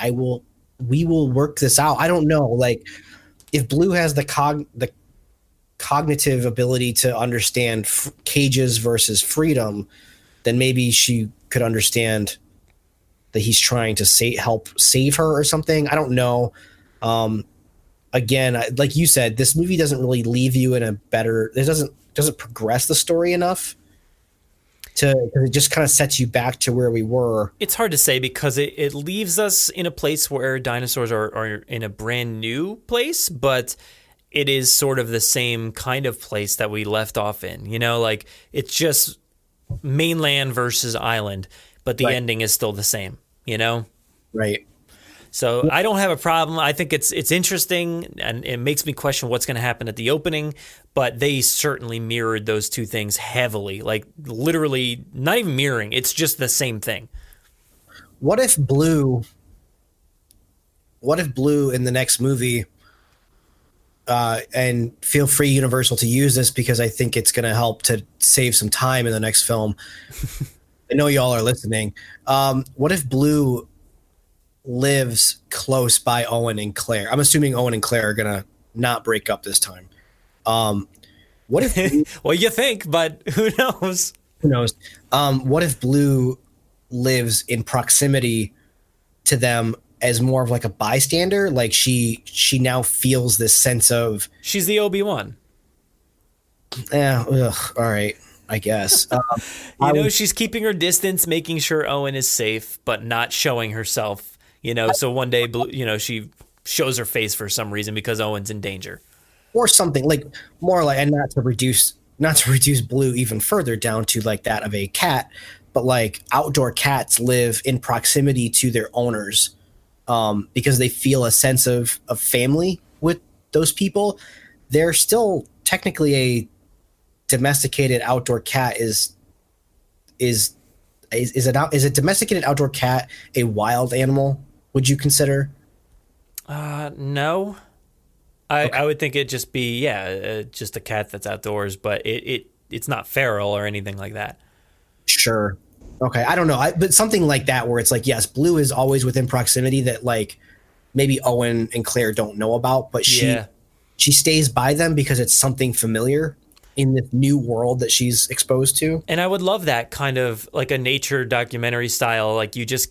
We will work this out. I don't know. Like, if Blue has the cognitive ability to understand cages versus freedom, then maybe she could understand that he's trying to help save her or something. I don't know. Again, like you said, this movie doesn't really leave you in a better. It doesn't progress the story enough because it just kind of sets you back to where we were. It's hard to say because it leaves us in a place where dinosaurs are in a brand new place, but it is sort of the same kind of place that we left off in. You know, like it's just mainland versus island, but the ending is still the same, you know? Right. So I don't have a problem. I think it's interesting, and it makes me question what's going to happen at the opening, but they certainly mirrored those two things heavily, like literally not even mirroring. It's just the same thing. What if Blue in the next movie, and feel free Universal to use this because I think it's going to help to save some time in the next film. I know y'all are listening. What if Blue lives close by Owen and Claire? I'm assuming Owen and Claire are gonna not break up this time. What if well, you think, but who knows? Who knows? What if Blue lives in proximity to them as more of like a bystander? Like she now feels this sense of she's the Obi-Wan. Yeah. All right. I guess. She's keeping her distance, making sure Owen is safe, but not showing herself. You know, so one day, she shows her face for some reason because Owen's in danger, or something like more like, and not to reduce Blue even further down to like that of a cat, but like outdoor cats live in proximity to their owners, because they feel a sense of family with those people. They're still technically a domesticated outdoor cat. Is a domesticated outdoor cat a wild animal? Would you consider? No. I would think it'd just be just a cat that's outdoors, but it's not feral or anything like that. Sure. Okay. I don't know. But something like that where it's like, yes, Blue is always within proximity that like maybe Owen and Claire don't know about, but she stays by them because it's something familiar in this new world that she's exposed to. And I would love that kind of like a nature documentary style. Like you just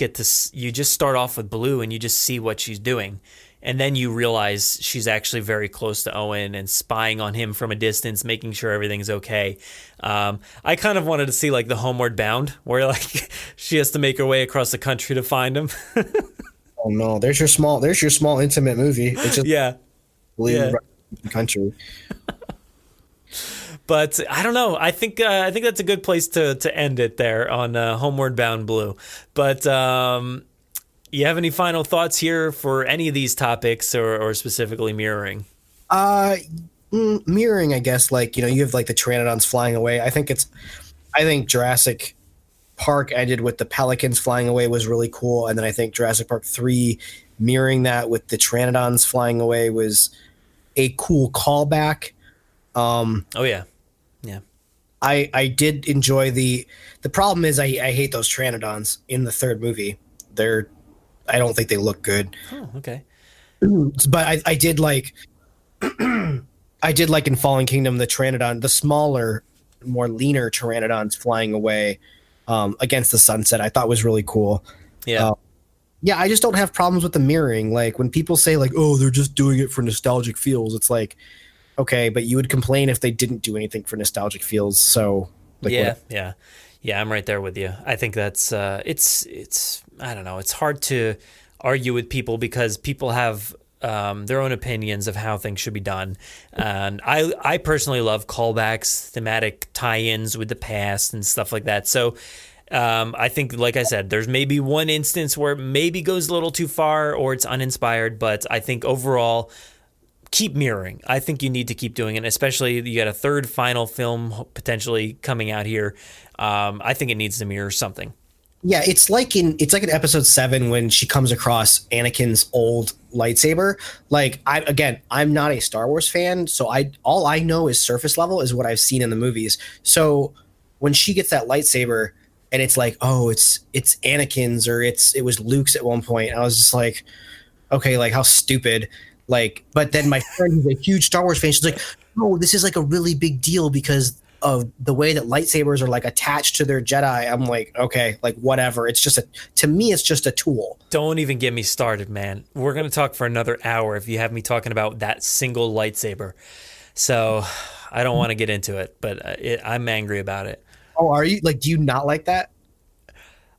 start off with Blue and you just see what she's doing. And then you realize she's actually very close to Owen and spying on him from a distance, making sure everything's okay. I kind of wanted to see like the Homeward Bound, where like she has to make her way across the country to find him. Oh no, there's your small intimate movie. It's just the country. But I don't know. I think that's a good place to end it there on Homeward Bound Blue. But you have any final thoughts here for any of these topics, or specifically mirroring? Mirroring, I guess. Like, you know, you have like the pteranodons flying away. I think Jurassic Park ended with the pelicans flying away was really cool, and then I think Jurassic Park 3 mirroring that with the pteranodons flying away was a cool callback. I did enjoy the problem is I hate those pteranodons in the third movie. I don't think they look good. Oh, okay. But I did like I did like in Fallen Kingdom the pteranodon, the smaller, more leaner pteranodons flying away against the sunset. I thought was really cool. Yeah. I just don't have problems with the mirroring. Like when people say like, oh, they're just doing it for nostalgic feels. It's like, okay, but you would complain if they didn't do anything for nostalgic feels. So like, yeah, I'm right there with you. I think that's it's I don't know. It's hard to argue with people because people have their own opinions of how things should be done. And I personally love callbacks, thematic tie-ins with the past and stuff like that. So I think, like I said, there's maybe one instance where it maybe goes a little too far or it's uninspired, but I think overall, keep mirroring. I think you need to keep doing it, especially you got a third final film potentially coming out here. I think it needs to mirror something. Yeah, it's like in episode 7 when she comes across Anakin's old lightsaber. Like I'm not a Star Wars fan, so all I know is surface level is what I've seen in the movies. So when she gets that lightsaber and it's like, oh, it's Anakin's or it was Luke's at one point, I was just like, okay, like how stupid. Like, but then my friend who's a huge Star Wars fan, she's like, no, this is like a really big deal because of the way that lightsabers are like attached to their Jedi. I'm like, okay, like whatever. It's just to me, it's just a tool. Don't even get me started, man. We're going to talk for another hour if you have me talking about that single lightsaber. So I don't want to get into it, but I'm angry about it. Oh, are you? Like, do you not like that?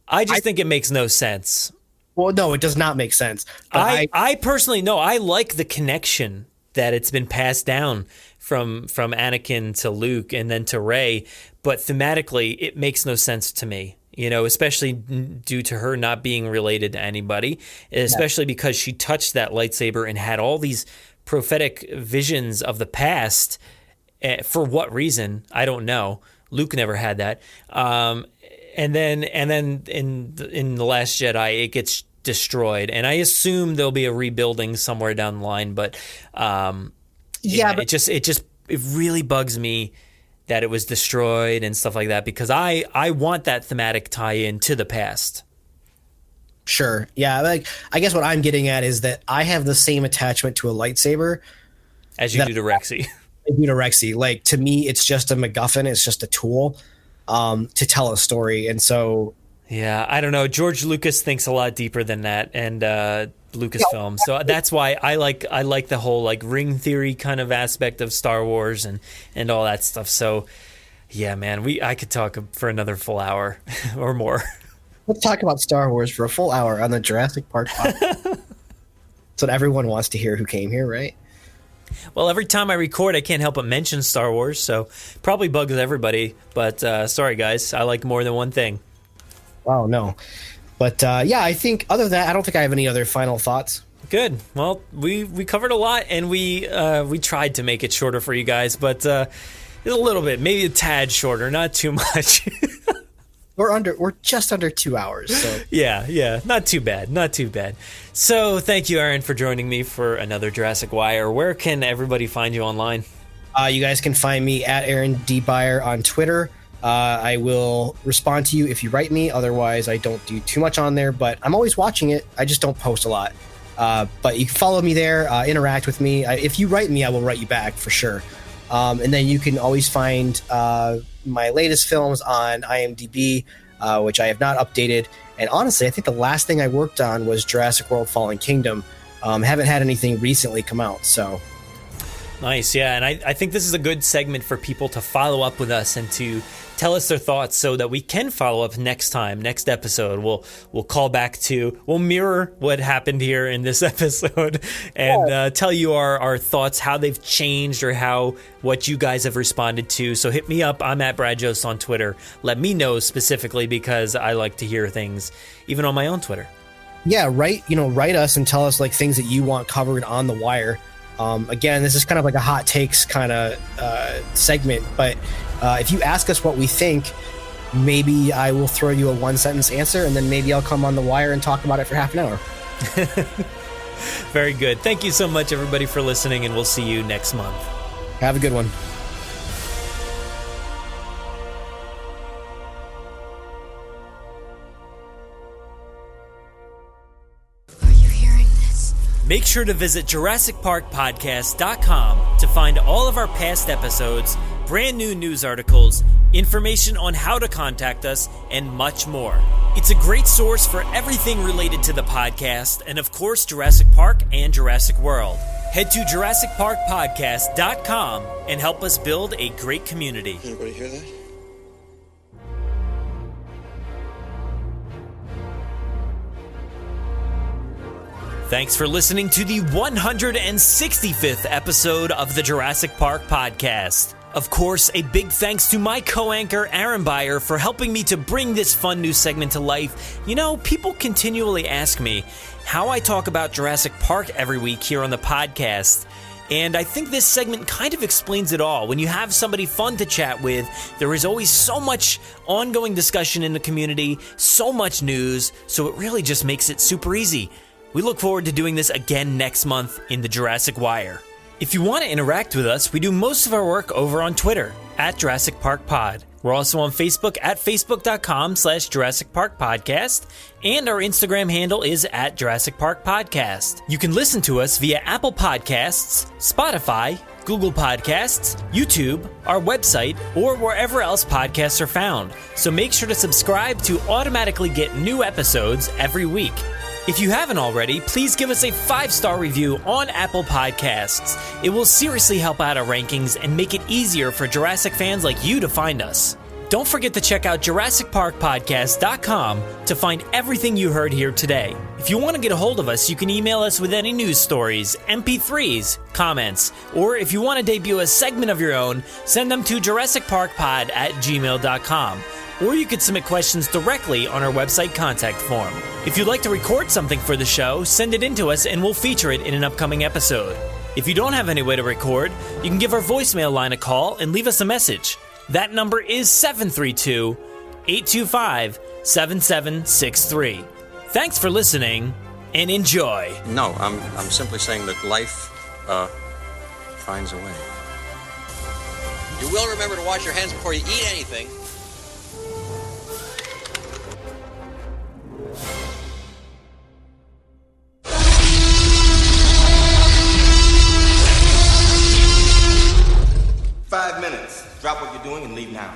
I think it makes no sense. Well, no, it does not make sense. I personally, no, I like the connection that it's been passed down from Anakin to Luke and then to Rey, but thematically it makes no sense to me, you know, especially due to her not being related to anybody, especially because she touched that lightsaber and had all these prophetic visions of the past. For what reason? I don't know. Luke never had that. And then in The Last Jedi, it gets destroyed, and I assume there'll be a rebuilding somewhere down the line. But but it really bugs me that it was destroyed and stuff like that because I want that thematic tie-in to the past. Sure, yeah. Like I guess what I'm getting at is that I have the same attachment to a lightsaber as you do to Rexy. I do to Rexy. Like to me, it's just a MacGuffin. It's just a tool to tell a story, and so. Yeah, I don't know. George Lucas thinks a lot deeper than that, and Lucasfilm. So that's why I like the whole like ring theory kind of aspect of Star Wars and all that stuff. So yeah, man, I could talk for another full hour or more. Let's talk about Star Wars for a full hour on the Jurassic Park podcast. That's what everyone wants to hear who came here, right? Well, every time I record, I can't help but mention Star Wars, so probably bugs everybody. But sorry, guys, I like more than one thing. Oh, no. But yeah, I think other than that, I don't think I have any other final thoughts. Good. Well, we covered a lot, and we tried to make it shorter for you guys, but a little bit, maybe a tad shorter, not too much. We're just under 2 hours. So. Yeah, not too bad. So thank you, Aaron, for joining me for another Jurassic Wire. Where can everybody find you online? You guys can find me at Aaron D. Beyer on Twitter. I will respond to you if you write me. Otherwise, I don't do too much on there, but I'm always watching it. I just don't post a lot. But you can follow me there, interact with me. If you write me, I will write you back for sure. And then you can always find my latest films on IMDb, which I have not updated. And honestly, I think the last thing I worked on was Jurassic World Fallen Kingdom, Haven't had anything recently come out, so. Nice, yeah, and I think this is a good segment for people to follow up with us and to tell us their thoughts so that we can follow up next episode. We'll call back we'll mirror what happened here in this episode and tell you our thoughts, how they've changed or what you guys have responded to. So hit me up. I'm at Brad Jost on Twitter. Let me know specifically because I like to hear things even on my own Twitter. Yeah, write us and tell us like things that you want covered on The Wire. Again, this is kind of like a hot takes kind of segment, but if you ask us what we think, maybe I will throw you a 1-sentence answer, and then maybe I'll come on The Wire and talk about it for half an hour. Very good. Thank you so much, everybody, for listening, and we'll see you next month. Have a good one. Make sure to visit JurassicParkPodcast.com to find all of our past episodes, brand new news articles, information on how to contact us, and much more. It's a great source for everything related to the podcast and, of course, Jurassic Park and Jurassic World. Head to JurassicParkPodcast.com and help us build a great community. Anybody hear that? Thanks for listening to the 165th episode of the Jurassic Park Podcast. Of course, a big thanks to my co-anchor, Aaron Beyer, for helping me to bring this fun new segment to life. You know, people continually ask me how I talk about Jurassic Park every week here on the podcast. And I think this segment kind of explains it all. When you have somebody fun to chat with, there is always so much ongoing discussion in the community, so much news, so it really just makes it super easy. We look forward to doing this again next month in the Jurassic Wire. If you want to interact with us, we do most of our work over on Twitter, at Jurassic Park Pod. We're also on Facebook at facebook.com/Jurassic Park Podcast, and our Instagram handle is at Jurassic Park Podcast. You can listen to us via Apple Podcasts, Spotify, Google Podcasts, YouTube, our website, or wherever else podcasts are found. So make sure to subscribe to automatically get new episodes every week. If you haven't already, please give us a 5-star review on Apple Podcasts. It will seriously help out our rankings and make it easier for Jurassic fans like you to find us. Don't forget to check out JurassicParkPodcast.com to find everything you heard here today. If you want to get a hold of us, you can email us with any news stories, MP3s, comments, or if you want to debut a segment of your own, send them to JurassicParkPod@gmail.com. Or you could submit questions directly on our website contact form. If you'd like to record something for the show, send it in to us and we'll feature it in an upcoming episode. If you don't have any way to record, you can give our voicemail line a call and leave us a message. That number is 732-825-7763. Thanks for listening and enjoy. No, I'm simply saying that life finds a way. You will remember to wash your hands before you eat anything. Five minutes. Drop what you're doing and leave now.